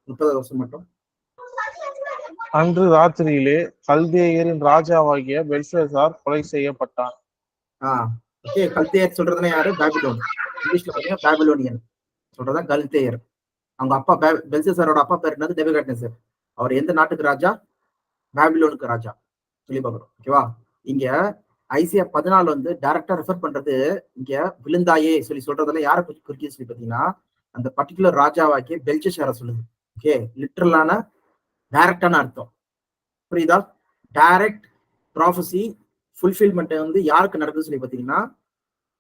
30வது வசனம் மட்டும். அன்று ராத்திரியிலே கல்தேயரின் ராஜாவாகிய பெல்ஷசார் கொலை செய்யப்பட்டான். ஓகே, கல்தேயர் சொல்றதுன்னா யாரு? பாபிலோன். இங்கிலீஷ்ல பாத்தீங்கன்னா பாபிலோனியன் சொல்றதா கல்தேயர். அவங்க அப்பா பெல்ஷசாரோட அப்பா பேர் என்னது? நேபுகாத்நேசர். அவர் எந்த நாட்டுக்கு ராஜா? பாபிலோனுக்கு ராஜா சொல்லி பார்க்கிறோம். ஓகேவா? இங்க ஐசியா 14 வந்து டைரக்டா ரெஃபர் பண்றது இங்க விழுந்தாயே சொல்லி சொல்றதுல யாரை குறிக்க சொல்லி பாத்தீங்கன்னா அந்த பர்டிகுலர் ராஜாவாக்கிய பெல்ஷசாரை சொல்லுது. ஓகே, லிட்டரலான டைரக்டான அர்த்தம். புரியுதா? டைரக்ட் ப்ராஃபஸி ஃபுல்ஃபில்மெண்ட் வந்து யாருக்கு நடக்குது சொல்லி பாத்தீங்கன்னா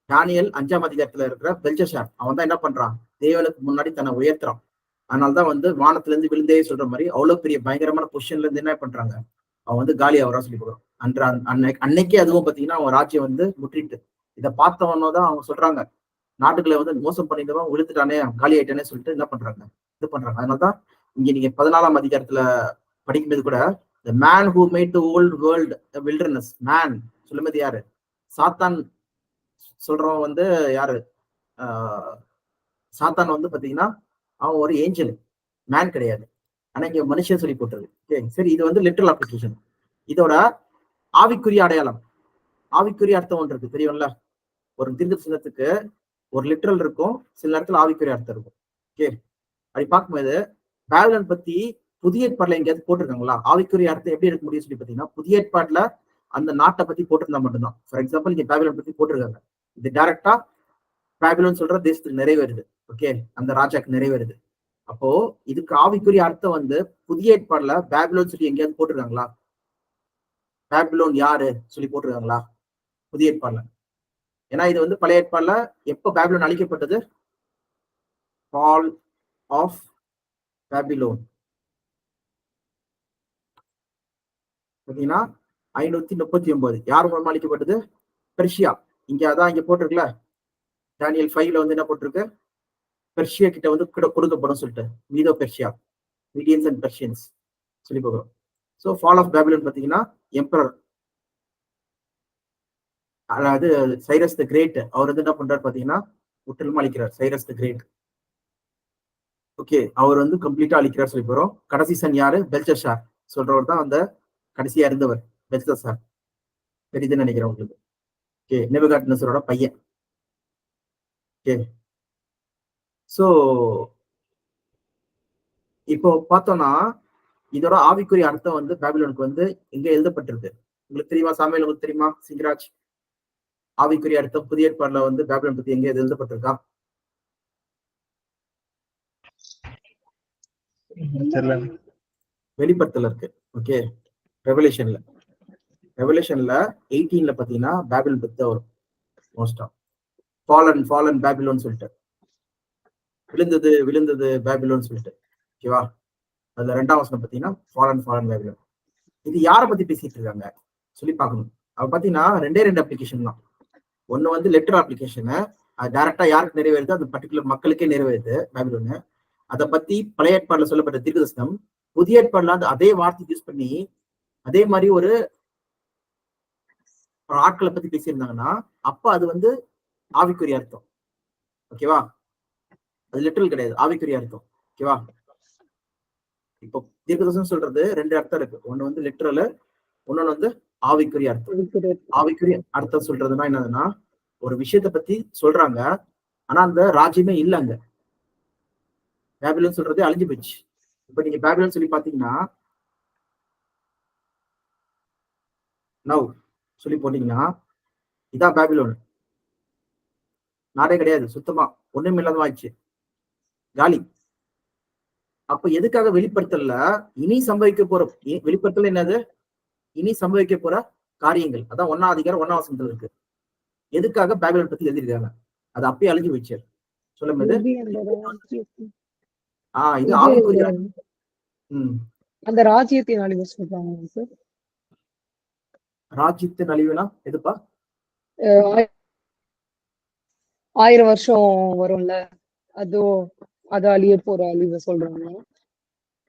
தானியல் 5ஆம் அதிகாரத்துல இருக்கிற பெல்ஷசார். அவன் தான் என்ன பண்றான்? தேவனுக்கு முன்னாடி தன்னை உயர்த்துறான். அதனாலதான் வந்து வானத்துல இருந்து விழுந்தே சொல்ற மாதிரி அவ்வளவு பெரிய பயங்கரமான பொசிஷன்ல இருந்து என்ன பண்றாங்க? அவன் வந்து காலி ஆகிறா சொல்லி போடுறான். அன்னைக்கே அதுவும் பாத்தீங்கன்னா அவன் ராஜ்யம் வந்து முற்றிட்டு. இதை பார்த்தவனோதான் அவங்க சொல்றாங்க, நாட்டுகளை வந்து மோசம் பண்ணிட்டவன் விழுத்துட்டானே, காலி ஆயிட்டானே சொல்லிட்டு என்ன பண்றாங்க, இது பண்றாங்க. அதனாலதான் இங்க நீங்க 14ஆம் அதிகாரத்துல படிக்கும்போது கூட the man who made the old world a wilderness man சொல்லும்போது யாரு, சாத்தான் சொல்றவன் வந்து யாரு, சாத்தான் வந்து பாத்தீங்கன்னா அவன் ஒரு ஏஞ்சல், மேன் கிடையாது. ஆனா இங்க மனுஷன் சொல்லி போட்டுருக்கு. சரி, இது வந்து லிட்டரல் அப்ளிகேஷன். இதோட ஆவிக்குரிய அடையாளம், ஆவிக்குரிய அர்த்தம் ஒன்று இருக்கு தெரியும்ல. ஒரு தீர்க்க சின்னத்துக்கு ஒரு லிட்டரல் இருக்கும், சில நேரத்துல ஆவிக்குரிய அர்த்தம் இருக்கும். ஓகே, அப்படி பார்க்கும்போது பாபிலோன் பத்தி புதிய ஏற்பாடுல எங்கேயாவது போட்டிருக்காங்களா? ஆவிக்குரிய அர்த்தம் எப்படி எடுக்க முடியும் சொல்லி பாத்தீங்கன்னா, புதிய ஏற்பாடுல அந்த நாட்டை பத்தி போட்டிருந்தா மட்டும்தான். ஃபார் எக்ஸாம்பிள் இங்க பாபிலோன் பத்தி போட்டிருக்காங்க, இது டைரக்டா பாபிலோன் சொல்ற தேசத்துக்கு நிறைவேறுது. ஓகே, அந்த ராஜாக்கு நிறைவேறுது. அப்போ இதுக்கு ஆவிக்குரிய அர்த்தம் வந்து புதிய ஏற்பாடுல பாபிலோன் சொல்லி எங்கேயாவது போட்டிருக்காங்களா? பாபிலோன் யாரு சொல்லி போட்டிருக்காங்களா புதிய ஏற்பாடுல? ஏன்னா இது வந்து பழைய ஏற்பாடுல எப்ப பாபிலோன் அழிக்கப்பட்டது, ஃபால் ஆஃப் பாபிலோன் பாத்தீங்கன்னா 539. யார் மூலமா அழிக்கப்பட்டது? பெர்ஷியா. இங்க அதான் இங்க போட்டிருக்குல்ல, டேனியல் 5ல வந்து என்ன போட்டிருக்கு, பெர்ஷியா கிட்ட வந்து கொடுக்கப்படும் சொல்லிட்டு, மீதோ பெர்ஷியா, மீடியன்ஸ் அண்ட் பெர்ஷியன்ஸ் சொல்லி போகிறோம். ஸோ ஃபால் ஆஃப் பாபிலோன் பாத்தீங்கன்னா எம்பரர், அதாவது சைரஸ் த கிரேட், அவர் வந்து என்ன பண்றாரு பாத்தீங்கன்னா முற்றிலுமா அழிக்கிறார். சைரஸ் த கிரேட், ஓகே, அவர் வந்து கம்ப்ளீட்டா அழிக்கிறார் சொல்லி போறோம். கடைசி சன் யாரு? பெல்ஷஸ்ஸார் சொல்றவர் தான் அந்த கடைசியா இருந்தவர், பெல்ஷஸ்ஸார். தெரியுதுன்னு நினைக்கிறேன் உங்களுக்கு. ஓகே, நேபுகாத்நேசரோட பையன். ஓகே, சோ இப்போ பார்த்தோம்னா இதோட ஆவிக்குரிய அர்த்தம் வந்து பாபிலோனுக்கு வந்து எங்க எழுதப்பட்டிருக்கு உங்களுக்கு தெரியுமா? சாமுவேல் உங்களுக்கு தெரியுமா? சிங்கராஜ், ஆவிக்குரிய அர்த்தம் புதிய ஏற்பாடுல வந்து பாபிலோன் பத்தி எங்க எழுதப்பட்டிருக்கா? வெளிப்படுத்தல இருக்கு. ஓகே, ரெவலேஷன்ல 18ல பாத்தீங்கன்னா பாபிலோன் பத்தி வரும். மோஸ்டா ஃபாலன் பாபிலோன் சொல்லிட்டு, விழுந்தது பாபிலோன் சொல்லிட்டு. ஓகேவா? அதுல 2ஆம் வசனம் பாத்தீங்கன்னா ஃபாலன் பாபிலோன். இது யாரை பத்தி பேசிட்டு இருக்காங்க சொல்லி பார்க்கணும். அவ பாத்தீங்கன்னா 2 அப்ளிகேஷன் தான். ஒண்ணு வந்து லெட்டர் அப்ளிகேஷன், அது டைரக்டா யாருக்கு நிறைவேறுது, அது பர்டிகுலர் மக்களுக்கே நிறைவேறுது பாபிலோன். அதை பத்தி பழைய ஏற்பாடுல சொல்லப்பட்ட தீர்க்கதரிசனம் புதிய ஏற்பாடுல அதே வார்த்தை யூஸ் பண்ணி அதே மாதிரி ஒரு ஆட்களை பத்தி பேசியிருந்தாங்கன்னா அப்ப அது வந்து ஆவிக்குரிய அர்த்தம். ஓகேவா? அது லிட்டரல் கிடையாது, ஆவிக்குரிய அர்த்தம். ஓகேவா? இப்போ தீர்க்கதரிசனம் சொல்றது 2 அர்த்தம் இருக்கு. ஒண்ணு வந்து லிட்டரல், இன்னொன்னு வந்து ஆவிக்குரிய அர்த்தம். ஆவிக்குரிய அர்த்தம் சொல்றதுன்னா என்னதுன்னா, ஒரு விஷயத்தை பத்தி சொல்றாங்க, ஆனா அந்த ராஜ்யமே இல்ல அங்க. பாபிலோன் சொல்றதே அழிஞ்சு போச்சு. இப்ப நீங்க பாபிலோன் சொல்லி பாத்தீங்கன்னா நவ் சொல்லி போட்டீங்கன்னா இதான் பாபிலோன், நாடே கிடையாது, சுத்தமா ஒண்ணும் இல்லாத ஆயிடுச்சு, காலி. அப்ப எதுக்காக வெளிப்படுத்தல இனி சம்பவிக்க போற வெளிப்படுத்தல என்னது, இனி சம்பவிக்க போற காரியங்கள், அதான் 1ஆம் அதிகாரம் 1ஆம் வசனத்துல இருக்கு. எதுக்காக பாபிலோன் பத்தி எழுதிருக்காங்க? அது அப்பயே அழிஞ்சு போயிடுச்சு. சொல்லும் போது இது ஆவிக்குரிய அந்த ராஜ்யத்தின் அழிவு சொல்றாங்க சார். ராஜ்யத்தின் அழிவுனா எதுப்பா? 1000 வருஷம் வரும்ல, அது அழிய போற அழிவு சொல்றாங்க.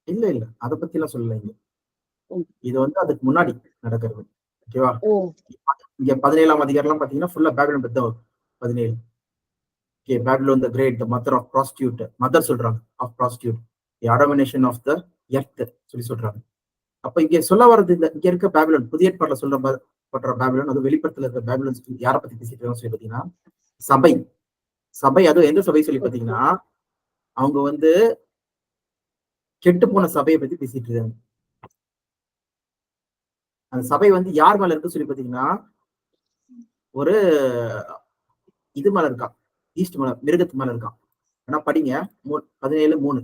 இல்ல அத பத்தி எல்லாம் சொல்லல. இது வந்து அதுக்கு முன்னாடி நடக்கிறது. ஓகேவா? இங்க 17ஆம் அதிகாரம் பாத்தீங்கன்னா ஃபுல்லா பாபிலோன் பத்தி 17. Okay, Babylon the great, the mother of prostitute, mother சொல்றாங்க of prostitute, the abomination of the earth சொல்லி சொல்றாங்க. அப்ப இங்க சொல்ல வர்றது இங்க இருக்க பாபிலோன் புதிய ஏற்பாடுல சொல்ற பாபிலோன், அது வெளிப்படுத்தல இருக்க பாபிலோன் யாரை பத்தி பேசிட்டு இருக்காங்க சொல்லி பாத்தீங்கன்னா சபை. அதுவும் எந்த சபை சொல்லி பாத்தீங்கன்னா அவங்க வந்து கெட்டு போன சபையை பத்தி பேசிட்டு இருக்காங்க. அந்த சபை வந்து யார் மேல இருக்கு சொல்லி பாத்தீங்கன்னா ஒரு இது மேல இருக்கான், ஈஸ்ட் மேல, மிருகத்து மேல இருக்கான். ஆனா படிங்க 17:3.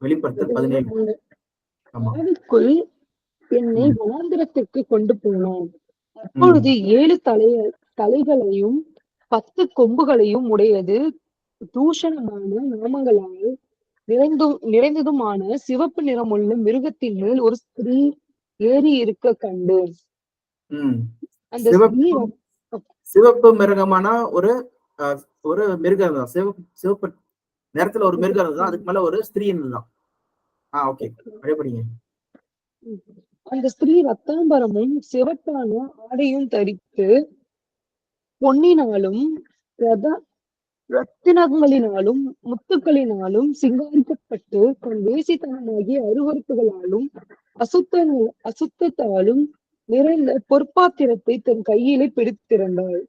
வெளிப்படுத்தல் 17. என்னை வனாந்திரத்திற்கு கொண்டு போனான். அப்பொழுது 7 தலைகளையும் 10 கொம்புகளையும் உடையது தூஷணமான நாமங்களால் நிறைந்ததுமான சிவப்பு நிறமுள்ள மிருகத்தின் மேல் ஒரு ஸ்திரீ ஏறி இருக்க கண்டேன். ம். அந்த ஸ்திரீ சிவப்பு மிருகமான ஒரு ஒரு மிருகம் தான். சிவப்பு நேரத்துல ஒரு மிருகம் இருந்தது, அதுக்கு மேல ஒரு ஸ்திரீ இருந்ததுதான். ஓகே, படிங்க. அந்த ஸ்திரீ ரத்தாம்பரமும் சிவப்பான ஆடையும் தரித்து பொன்னினாலும் ரத்தினங்களினாலும் முத்துக்களினாலும் சிங்காரிக்கப்பட்டு தன் வேசித்தனமாகிய அருவருப்புகளாலும் அசுத்தத்தாலும் நிறைந்த பொற்பாத்திரத்தை தன் கையிலே பிடித்திருந்தாள்.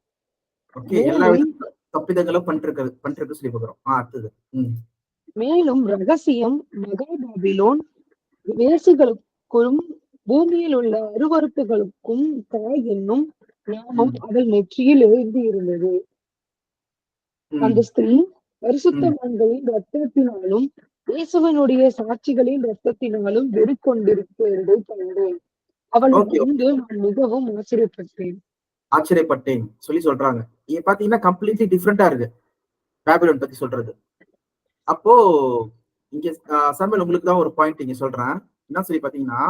தப்பிதங்களும் பண்ணிருக்கு சொல்லி பார்க்கிறோம். அடுத்தது. மேலும் ரகசியம் மகா பாபிலோன் வேசிகளுக்கும் பூமியில் உள்ள அருவருப்புகளுக்கும் தாய் என்னும் நாமம் அவள் நெற்றியில் எழுதி இருந்தது. அந்த ஸ்திரீ பரிசுத்தவான்களின் ரத்தத்தினாலும் இயேசுவனுடைய சாட்சிகளின் ரத்தத்தினாலும் வெறிக்கொண்டிருக்கிறதை கண்டேன். அவள் வந்து நான் மிகவும் ஆச்சரியப்பட்டேன் சொல்லி சொல்றாங்க. இங்க பாத்தீங்கன்னா கம்ப்ளீட்லி டிஃப்ரெண்டா இருக்கு பாபிலோன் பத்தி சொல்றது. அப்போ இங்க சாமுவேல் உங்களுக்கு தான் ஒரு பாயிண்ட் இங்க சொல்றேன். என்ன சொல்லி பாத்தீங்கன்னா,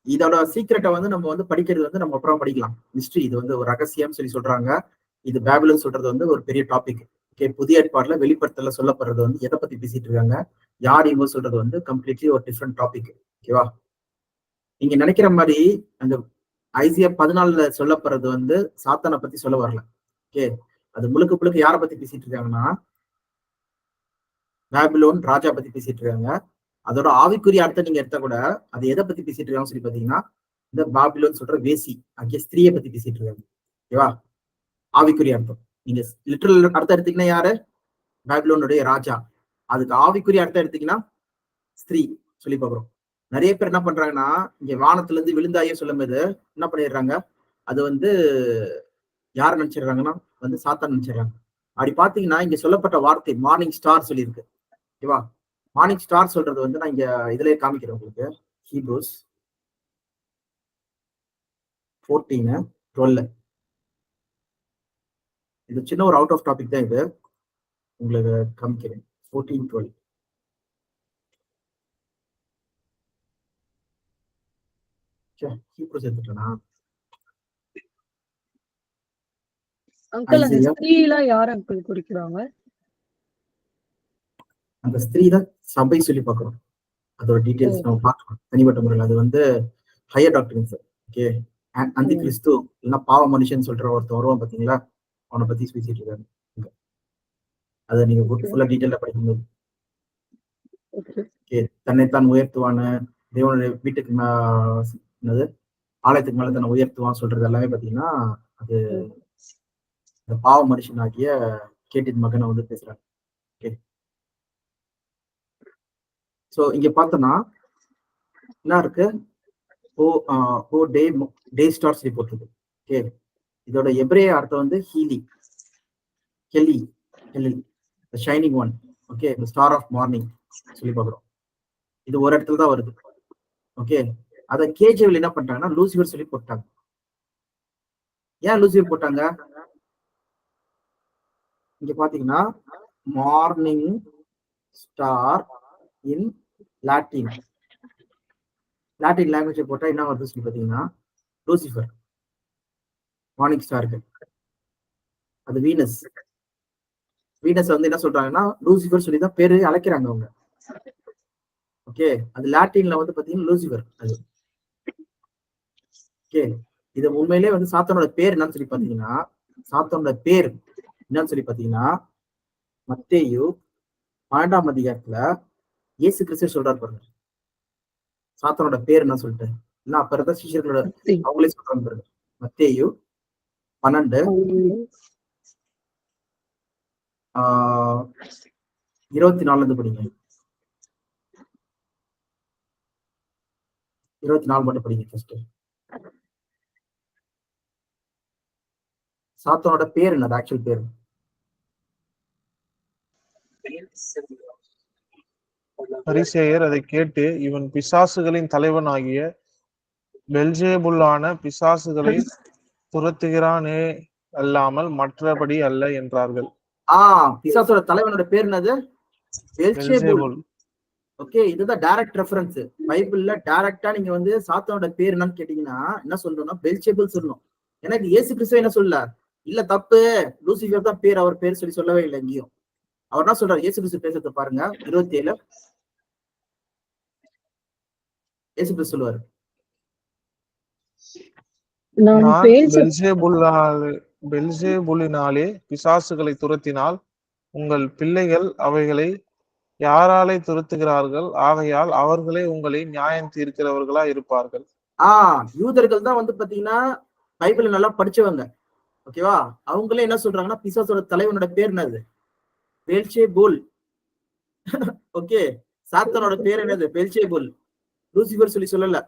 இதோட சீக்கிரட்டை வந்து நம்ம வந்து படிக்கிறது வந்து நம்ம அப்புறம் படிக்கலாம். மிஸ்ட்ரி, இது வந்து ஒரு ரகசியம் சொல்லி சொல்றாங்க. இது பாபிலோன் சொல்றது வந்து ஒரு பெரிய டாபிக். ஓகே, புதிய ஏற்பாடுல வெளிப்படுத்தல சொல்லப்படுறது வந்து எதை பத்தி பேசிட்டு இருக்காங்க, யார் இவங்க சொல்றது வந்து கம்ப்ளீட்லி ஒரு டிஃப்ரெண்ட் டாபிக். ஓகேவா? நீங்க நினைக்கிற மாதிரி அந்த ஐசியா 14 சொல்லப்படுறது வந்து சாத்தானை பத்தி சொல்ல வரல. ஓகே, அது முழுக்க யாரை பத்தி பேசிட்டு இருக்காங்கன்னா, பாபிலோன் ராஜா பத்தி பேசிட்டு இருக்காங்க. அதோட ஆவிக்குரிய அர்த்தம் நீங்க எடுத்தா கூட அது எதை பத்தி பேசிட்டு இருக்காங்கன்னு சொல்லி பாத்தீங்கன்னா, இந்த பாபிலோன் சொல்ற வேசி அங்கே ஸ்திரீயை பத்தி பேசிட்டு இருக்காங்க. ஓகேவா? ஆவிக்குரிய அர்த்தம். நீங்க லிட்டரல் அர்த்தம் எடுத்தீங்கன்னா யாரு? பாபிலோனுடைய ராஜா. அதுக்கு ஆவிக்குரிய அர்த்தம் எடுத்தீங்கன்னா ஸ்திரீ சொல்லி பாக்குறோம். நிறைய பேர் என்ன பண்றாங்கன்னா, இங்க வானத்துல இருந்து விழுந்தாயே சொல்லும் போது என்ன பண்ணிடுறாங்க, அது வந்து யார் நினைச்சிடுறாங்கன்னா வந்து சாத்தான் நினைச்சிடுறாங்க. அப்படி பாத்தீங்கன்னா இங்க சொல்லப்பட்ட வார்த்தை மார்னிங் ஸ்டார் சொல்லியிருக்கு. ஓகேவா? மார்னிங் ஸ்டார் சொல்றது வந்து நான் இங்க இதுலயே காமிக்கிறேன் உங்களுக்கு. ஹீப்ரூஸ் 14:12. இது சின்ன ஒரு அவுட் ஆஃப் டாபிக் தான், இது உங்களுக்கு காமிக்கிறேன். 14:12. ஹீப்ரூஸ் எடுத்துட்டேனா? அங்கிள், அந்த ஸ்திரீலாம் யார் அங்கிள் குறிக்கிறாங்க? அந்த ஸ்திரீ தான் சபை சொல்லி பார்க்கிறோம். அதோட டீடைல்ஸ் நம்ம பார்க்கலாம் தனிப்பட்ட முறையில். அது வந்து ஹையர் டாக்டரின் சார். ஓகே, அந்தி கிறிஸ்து இல்லைன்னா பாவ மனுஷன் சொல்ற ஒருத்தர் வருவான் பாத்தீங்களா, அவனை பத்தி பேசிட்டு இருக்காரு. அதை நீங்க ஃபுல்லா டீட்டெயிலா படிக்கும்போது தன்னைத்தான் உயர்த்துவான தேவனுடைய வீட்டுக்கு ஆலயத்துக்கு மேல தன்னை உயர்த்துவான் சொல்றது எல்லாமே பாத்தீங்கன்னா அது இந்த பாவ மனுஷன் ஆகிய கேட்டின் மகனை வந்து பேசுறாங்க. ஓகே, சோ இங்க பார்த்தோம்னா என்ன இருக்கு, டே ஸ்டார் சொல்லி போட்டுருக்கு. ஓகே, இதோட எபிரேய அர்த்தம் வந்து ஹெலி, shining one. Okay, star of morning சொல்லி பார்க்கிறோம். இது ஒரு இடத்துல தான் வருது. ஓகே, அத கேஜிவில் என்ன பண்ணிட்டாங்கன்னா லூசிஃபர் சொல்லி போட்டாங்க. ஏன் லூசிஃபர் போட்டாங்க? இங்க பாத்தீங்கன்னா மார்னிங் ஸ்டார் இன் லாட்டின் லாங்குவேஜ் போட்டா என்ன வருது சொல்லி பாத்தீங்கன்னா லூசிஃபர். மார்னிங் ஸ்டாருக்கு அது வீனஸ் வந்து என்ன சொல்றாங்கன்னா லூசிஃபர் சொல்லி தான் பேரு அழைக்கிறாங்க அவங்க. ஓகே, அது லாட்டின்ல வந்து பாத்தீங்கன்னா லூசிஃபர் அது. ஓகே, இது உண்மையிலே வந்து சாத்தானோட பேர் என்னன்னு சொல்லி பாத்தீங்கன்னா, சாத்தானோட பேர் என்னன்னு சொல்லி பாத்தீங்கன்னா மத்தேயு 12ஆம் அதிகாரத்துல இயேசு கிறிஸ்து சொல்றாரு பாருங்க, சாத்தானோட பேர் என்ன சொல்லிட்டு. இல்ல அப்ப இருந்த சிஷ்யர்களோட அவங்களே சொல்றாங்க பாருங்க. மத்தேயு 12:24 படிங்க. 24 மட்டும் படிங்க ஃபர்ஸ்ட். சாத்தானோட பேர் என்னது? ஆக்சுவல் பேர் பரிசேயர் அதை கேட்டு, இவன் பிசாசுகளின் தலைவன் ஆகிய பெல்ஜேபுல்லான பிசாசுகளை துரத்துகிறானே அல்லாமல் மற்றபடி அல்ல என்றார்கள். பிசாசோட தலைவனோட பேர் என்னது? பெல்ஜேபுல். ஓகே, இதுதான் டைரக்ட் ரெஃபரன்ஸ். பைபிள்ல டைரக்டா நீங்க வந்து சாத்தானோட பேர் என்னன்னு கேட்டீங்கன்னா என்ன சொல்லணும்னா பெல்செபூல் சொல்லணும். எனக்கு இயேசு கிறிஸ்து என்ன சொல்ல இல்ல தப்பு, லூசிஃபர் தான் பேர், அவர் பேர் சொல்லவே இல்லை எங்கேயும். அவர் என்ன சொல்றாரு, இயேசு கிறிஸ்து பேசுறத பாருங்க 27 இயேசு கிறிஸ்து சொல்லுவாரு, நான் நான் பெயேல்செபூல் பெல்சேபுலினாலே பிசாசுகளை துரத்தினால் உங்கள் பிள்ளைகள் அவைகளை யாராலே துரத்துகிறார்கள், ஆகையால் அவர்களே உங்களை நியாயம் தீர்க்கிறவர்களா இருப்பார்கள். யூதர்கள் தான் வந்து பாத்தீங்கன்னா பைபிள் நல்லா படிச்சவங்க. ஓகேவா, அவங்களே என்ன சொல்றாங்கன்னா பிசாசோட தலைவனோட பேர் என்னது, பெல்செபூல். ஓகே, சாத்தானோட பேர் என்னது, பெல்செபூல். லூசிபர் சொல்லி சொல்லல.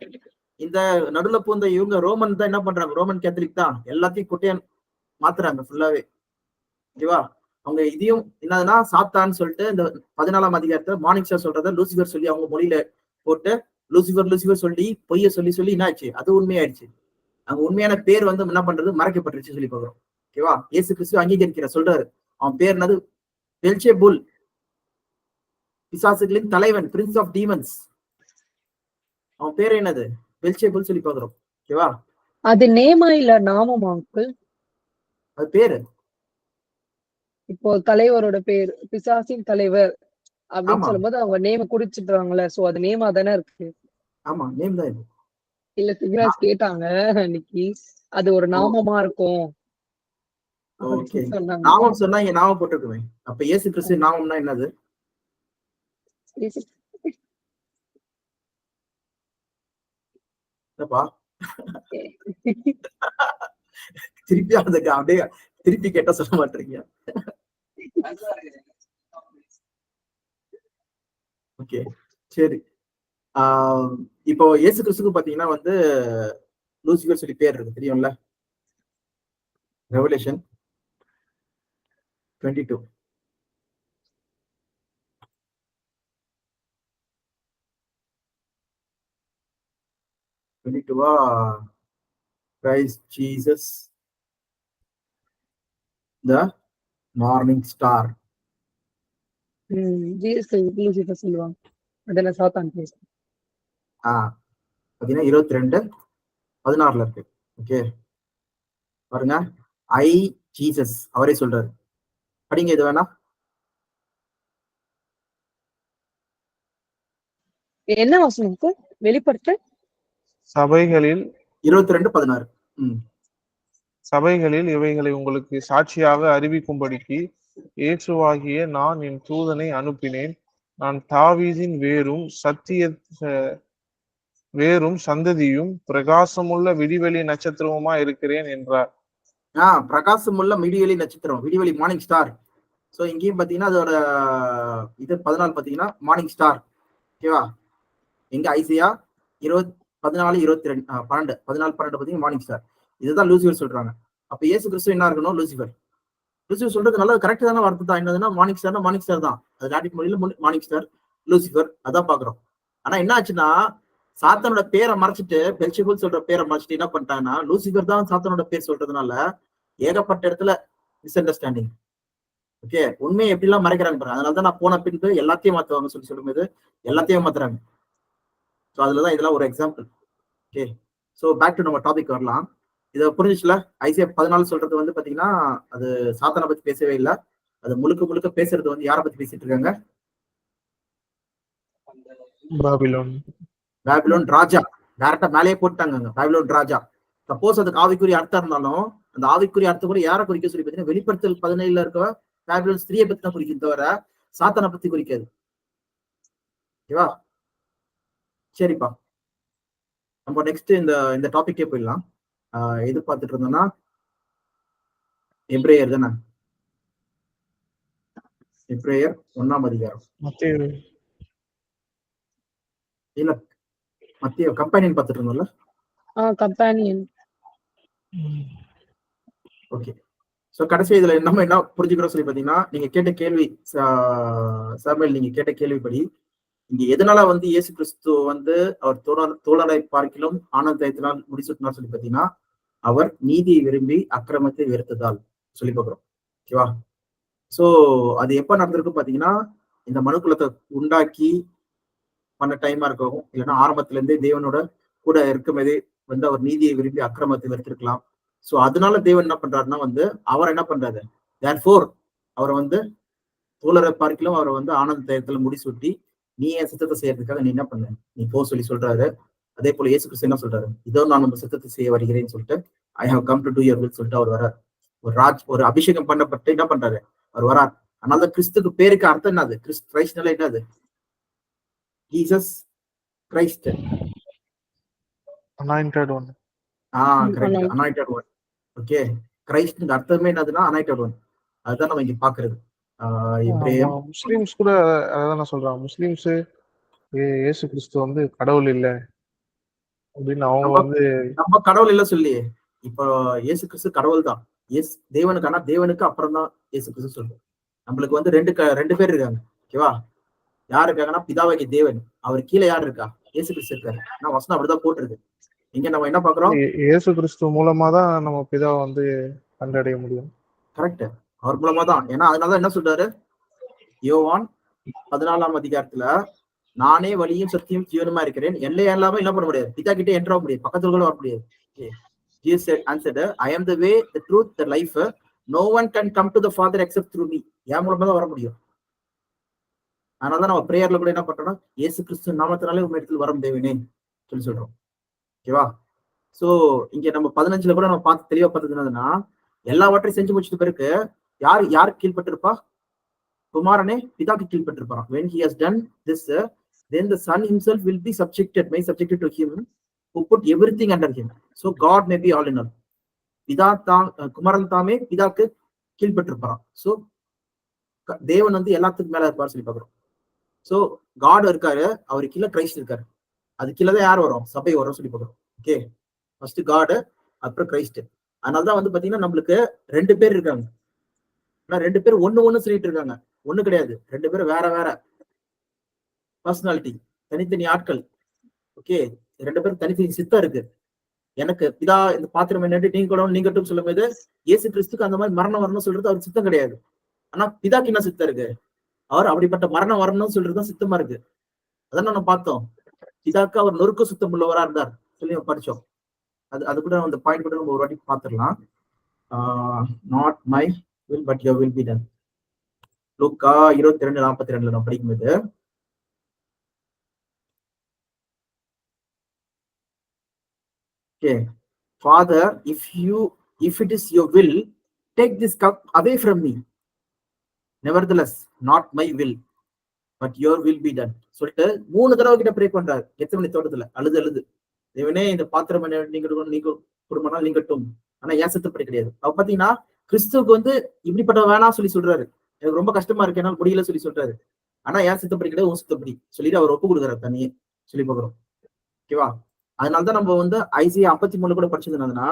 இந்த நடுல பூந்த இவங்க ரோமன் தான் என்ன பண்றாங்க, ரோமன் கேத்தலிக் தான் எல்லாத்தையும் குட்டையன் மாத்துறாங்க ஃபுல்லாவே. ஓகேவா, அவங்க இதையும் என்னதுன்னா சாத்தான்னு சொல்லிட்டு இந்த 14ஆம் அதிகாரத்தை மார்னிங் ஸ்டார் சொல்றத லூசிபர் சொல்லி அவங்க மொழியில போட்டு லூசிபர் சொல்லி பொய்ய சொல்லி என்ன ஆச்சு, அது உண்மையாயிடுச்சு. அங்க உண்மையான பேர் வந்து என்ன பண்றது, மறைக்கப்பட்டுருச்சு சொல்லி பாக்குறோம். ஓகேவா, இயேசு கிறிஸ்து அங்கீகரிக்கிற சொல்றாரு, அவன் பேர் என்னது, பெல்செபூல், பிசாசுகளின் தலைவன், பிரின்ஸ் ஆஃப் டீமன்ஸ். அவன் பேர் என்னது, பெல்செபூல் சொல்லி பாக்குறோம். ஓகேவா, அது நேமா இல்ல நாமமா அங்கிள்? அது பேரு. இப்போ தலைவரோட பேர் பிசாசின் தலைவர் அப்படின்னு ஆமா சொல்லும்போது அவங்க நேம குறிச்சிடுறாங்கல்ல, சோ அது நேமா தானே இருக்கு. ஆமா, நேம் தான் இது. இல்ல சிவராஜ் கேட்டாங்க அன்னைக்கு, அது ஒரு நாமமா இருக்கும் ஓகே, அப்படின்னு சொன்னாங்க. நாமம் சொன்னா இங்க நாமம் போட்டுக்குவேன். அப்ப இயேசு கிறிஸ்து நாமம்னா என்னது, என்னப்பா திருப்பி அதுக்கு அப்படியே திருப்பி கேட்டா சொல்ல மாட்டீங்க. ஓகே சரி, இப்போ இயேசு கிறிஸ்துக்கு பாத்தீங்கன்னா வந்து லூசிபர் சொல்லி பேர் இருக்கு தெரியும்ல, revelation 22 22 Christ Jesus the morning star. Jesus Lucifer சொல்லுவாங்க, அதெல்லாம் சாத்தான் பேச. பாத்தீங்கன்னா 22:16 இருக்கு. ஓகே பாருங்க, ஐ ஜீசஸ் அவரே சொல்றாரு, படிங்க இது வேணா. என்ன வசனம் வெளிப்படுத்த, சபைகளில் 22:16. சபைகளில் இவைகளை உங்களுக்கு சாட்சியாக அறிவிக்கும்படிக்கு இயேசுவாகிய நான் என் தூதனை அனுப்பினேன். நான் தாவீதின் வேரும் சந்ததியும் பிரகாசமுள்ள விடிவெளி நட்சத்திரமுமா இருக்கிறேன் என்றார். பிரகாசமுள்ள விடிவெளி நட்சத்திரம், விடிவெளி மார்னிங் ஸ்டார். சோ இங்கேயும் பாத்தீங்கன்னா அதோட இது 14 பாத்தீங்கன்னா மார்னிங் ஸ்டார். ஓகேவா, எங்க ஐசியா 14:22 14 பாத்தீங்கன்னா மார்னிங் ஸ்டார். இதுதான் லூசிபர் சொல்றாங்க. அப்ப இயேசு கிறிஸ்து என்ன இருக்கணும், லூசிபர் சொல்றது நல்லது, கரெக்ட் தானே வார்த்தை தான். என்னதுன்னா மார்னிங் ஸ்டார் தான், அது லாட்டின் மொழியில மார்னிங் ஸ்டார் லூசிபர் அதான் பாக்குறோம். ஆனா என்ன ஆச்சுன்னா சாத்தானோட பேரை மறைச்சிட்டு பெல்செபூல் சொல்ற பேரை மறைச்சிட்டு என்ன பண்ணிட்டாங்கன்னா லூசிபர் தான் சாத்தானோட பேர் சொல்றதுனால ஏகப்பட்ட இடத்துல மிஸ் அண்டர்ஸ்டாண்டிங். ஓகே, உண்மையை எப்படி எல்லாம் மறைக்கிறாங்க பாருங்க. அதனாலதான் நான் போன பின்பு எல்லாத்தையும் மாத்துவாங்க சொல்லி சொல்லும்போது எல்லாத்தையும் மாத்துறாங்க. ஸோ அதுலதான் இதெல்லாம் ஒரு example. Okay, so back to நம்ம டாபிக் வரலாம். இதை புரிஞ்சிச்சுல, ஐசியா 14 சொல்றது வந்து பாத்தீங்கன்னா அது சாத்தானை பத்தி பேசவே இல்லை, அது முழுக்க பேசுறது வந்து யாரை பத்தி பேசிட்டு இருக்காங்க, பாபிலோன் ராஜா. டைரக்டா மேலேயே போட்டாங்க பாபிலோன் ராஜா. சப்போஸ் அதுக்கு ஆவிக்குரிய அர்த்தம் இருந்தாலும் அந்த ஆவிக்குரிய அர்த்தம் கூட யாரை குறிக்க சொல்லி பாத்தீங்கன்னா வெளிப்படுத்தல் 17 இருக்க பாபிலோன் ஸ்திரியை பத்தி தான் குறிக்கும் தவிர சாத்தானை பத்தி குறிக்காது. ஓகேவா, சரிப்பா, நம்ம நெக்ஸ்ட் இந்த டாபிக்கே போயிடலாம். எது பார்த்துட்டு இருந்தோம்னா எப்ரேயர் தானே, எப்ரேயர் 1ஆம் அதிகாரம். இல்ல மத்திய கம்பெனியன் பார்த்துட்டு இருந்தோம்ல. கம்பெனியன். ஓகே, சோ கடைசி இதுல நம்ம என்ன புரிஞ்சுக்கிறோம் சொல்லி பாத்தீங்கன்னா, நீங்க கேட்ட கேள்வி சாமுவேல், நீங்க கேட்ட கேள்விப்படி இங்க எதனால வந்து இயேசு கிறிஸ்து வந்து அவர் தோழரை பார்க்கிலும் ஆனந்தத்தினால் முடிசூட்டினார் சொல்லி பாத்தீங்கன்னா, அவர் நீதியை விரும்பி அக்கிரமத்தை வெறுத்ததால் சொல்லி பார்க்கிறோம். ஓகேவா, சோ அது எப்ப நடந்திருக்கு பாத்தீங்கன்னா, இந்த மனுக்குலத்தை உண்டாக்கி பண்ண டைமா இருக்கும், இல்லைன்னா ஆரம்பத்துல இருந்தே தேவனோட கூட இருக்கும்போதே வந்து அவர் நீதியை விரும்பி அக்கிரமத்தை வெறுத்திருக்கலாம். சோ அதனால தேவன் என்ன பண்றாருன்னா வந்து அவர் என்ன பண்றாரு, தேர்ஃபோர் அவரை வந்து தோழரை பார்க்கலாம் அவரை வந்து ஆனந்த தைரியத்துல முடிசூட்டி, நீ என் சித்தத்தை செய்யறதுக்காக நீ என்ன பண்ண, நீ போ சொல்லி சொல்றாரு. அதே போல இயேசு கிறிஸ்து என்ன சொல்றாரு, இதோ நான் உங்க சித்தத்தை செய்ய வருகிறேன்னு சொல்லிட்டு, I have come to do your will சொல்லிட்டு அவர் வரார். ஒரு அபிஷேகம் பண்ணப்பட்டு என்ன பண்றாரு, அவர் வரார். அதனால கிறிஸ்துக்கு பேருக்கு அர்த்தம் என்னது, கிரைஸ்ட்னால என்னது, Jesus Christ. Anointed one. Correct, anointed one. Okay, கிரைஸ்ட்க்கு அர்த்தமே என்னதுன்னா அனாயிண்டட் ஒன். அதுதான் நம்ம இங்க பாக்குறது. எபிரேயம் முஸ்லிம்ஸ் கூட அதான் நான் சொல்றேன், முஸ்லிம்ஸ் இயேசு கிறிஸ்து வந்து கடவுள் இல்ல அப்படின்னு அவங்க வந்து நம்ம கடவுள் இல்ல சொல்லி, இப்போ இயேசு கிறிஸ்து கடவுள் தான். தேவனுக்கு, ஆனா தேவனுக்கு அப்புறம் தான் இயேசு கிறிஸ்து சொல்றோம். நம்மளுக்கு வந்து ரெண்டு பேர் இருக்காங்க. ஓகேவா, யார் இருக்காங்கன்னா பிதாவாகிய தேவன், அவர் கீழே யார் இருக்கா, இயேசு கிறிஸ்து இருக்காரு. ஆனா வசனம் அப்படிதான் போட்டிருக்கு. இங்க நம்ம என்ன பாக்குறோம், இயேசு கிறிஸ்து மூலமா தான் நம்ம பிதாவை வந்து கண்டடைய முடியும். கரெக்ட், அவர் மூலமா தான். ஏன்னா அதனால என்ன சொல்றாரு யோவான் 14ஆம் அதிகாரத்துல, நானே வழியும் சத்தியம் ஜீவனுமா இருக்கிறேன், எல்லை எல்லாமே என்ன பண்ண முடியாது, பிதா கிட்டே என்ட்ர முடியாது, பக்கத்துல கூட வர முடியாது. Jesus answered, I am the way, the truth, the life. No one can come to the Father except through me. என் மூலமா தான் வர முடியும். அதனாலதான் நம்ம பிரேயர்ல கூட என்ன பண்றோம்னா, இயேசு கிறிஸ்து நாமத்தினாலே உங்க இடத்துல வரும் தேவனே சொல்லி சொல்றோம். ஓகேவா, சோ இங்க நம்ம 15ல கூட நம்ம பார்த்து தெளிவா பார்த்ததுன்னா, எல்லாவற்றையும் செஞ்சு முடிச்சது பிறகு யார் கீழ்பட்டிருப்பா, குமாரனே பிதாக்கு கீழ்பட்டிருப்பான். when he has done this, then the son himself will be subjected to him who put everything under him. So God may be all in all. பிதா தான், குமாரன் தாமே பிதாக்கு கீழ்பட்டிருப்பான். சோ தேவன் வந்து எல்லாத்துக்கும் மேல இருப்பார் சொல்லி பாக்குறோம். சோ காட் இருக்காரு, அவரு கீழே கிரைஸ்ட் இருக்காரு. அது கீழதான் யார் வரும், சபை வரும் சொல்லி பாக்குறோம். ஓகே, ஃபர்ஸ்ட் காடு, அப்புறம் கிரைஸ்ட். அதனாலதான் வந்து பாத்தீங்கன்னா நம்மளுக்கு 2 பேர் இருக்காங்க. ஆனா 2 பேர் ஒண்ணு சொல்லிட்டு இருக்காங்க, ஒண்ணு கிடையாது. 2 பேரும் வேற பர்சனாலிட்டி, தனித்தனி ஆட்கள். ஓகே, 2 பேரும் தனித்தனி சித்தம் இருக்கு. எனக்கு பிதா இந்த பாத்திரம் என்னட்டு நீங்க கூட நீங்கட்டும் சொல்லும் போது, இயேசு கிறிஸ்துக்கு அந்த மாதிரி மரணம் வரணும்னு சொல்றது அவர் சித்தம் கிடையாது. ஆனா பிதாக்கு என்ன சித்தம் இருக்கு, அவர் அப்படிப்பட்ட மரணம் வரணும்னு சொல்றதுதான் சித்தமா இருக்கு. அதான் நம்ம பார்த்தோம், பிதாக்கு அவர் நொறுக்கு சுத்தம் உள்ளவரா இருந்தார் சொல்லி படிச்சோம். அது கூட அந்த பாயிண்ட் கூட நம்ம ஒரு வாட்டி பார்த்துடலாம். Not my will but your will be done. லூக்கா 22:42 நம்ம படிக்கும்போது, okay, Father, if it is your will, take this cup away from me. Nevertheless, not my will, but your will be done. சொல்லிட்டு 3 தடவை கிட்ட ப்ரே பண்றாரு கெத்செமனி தோட்டத்துல, அழுது தேவனே இந்த பாத்திரம் நீங்க குடும்பம்னா நீங்கட்டும், ஆனா ஏன் சித்தப்படி கிடையாது. அவ பாத்தீங்கன்னா கிறிஸ்துவுக்கு வந்து இப்படிப்பட்ட வேணாம் சொல்லி சொல்றாரு, எனக்கு ரொம்ப கஷ்டமா இருக்கு என்னால முடியல சொல்லி சொல்றாரு. ஆனா ஏன் சித்தப்படி கிடையாது, உன் சித்தப்படி சொல்லிட்டு அவர் ஒப்பு கொடுக்குறாரு தனியே சொல்லி பாக்குறோம். ஓகேவா, அதனாலதான் நம்ம வந்து ஐசியா 53 கூட படிச்சது என்னதுன்னா,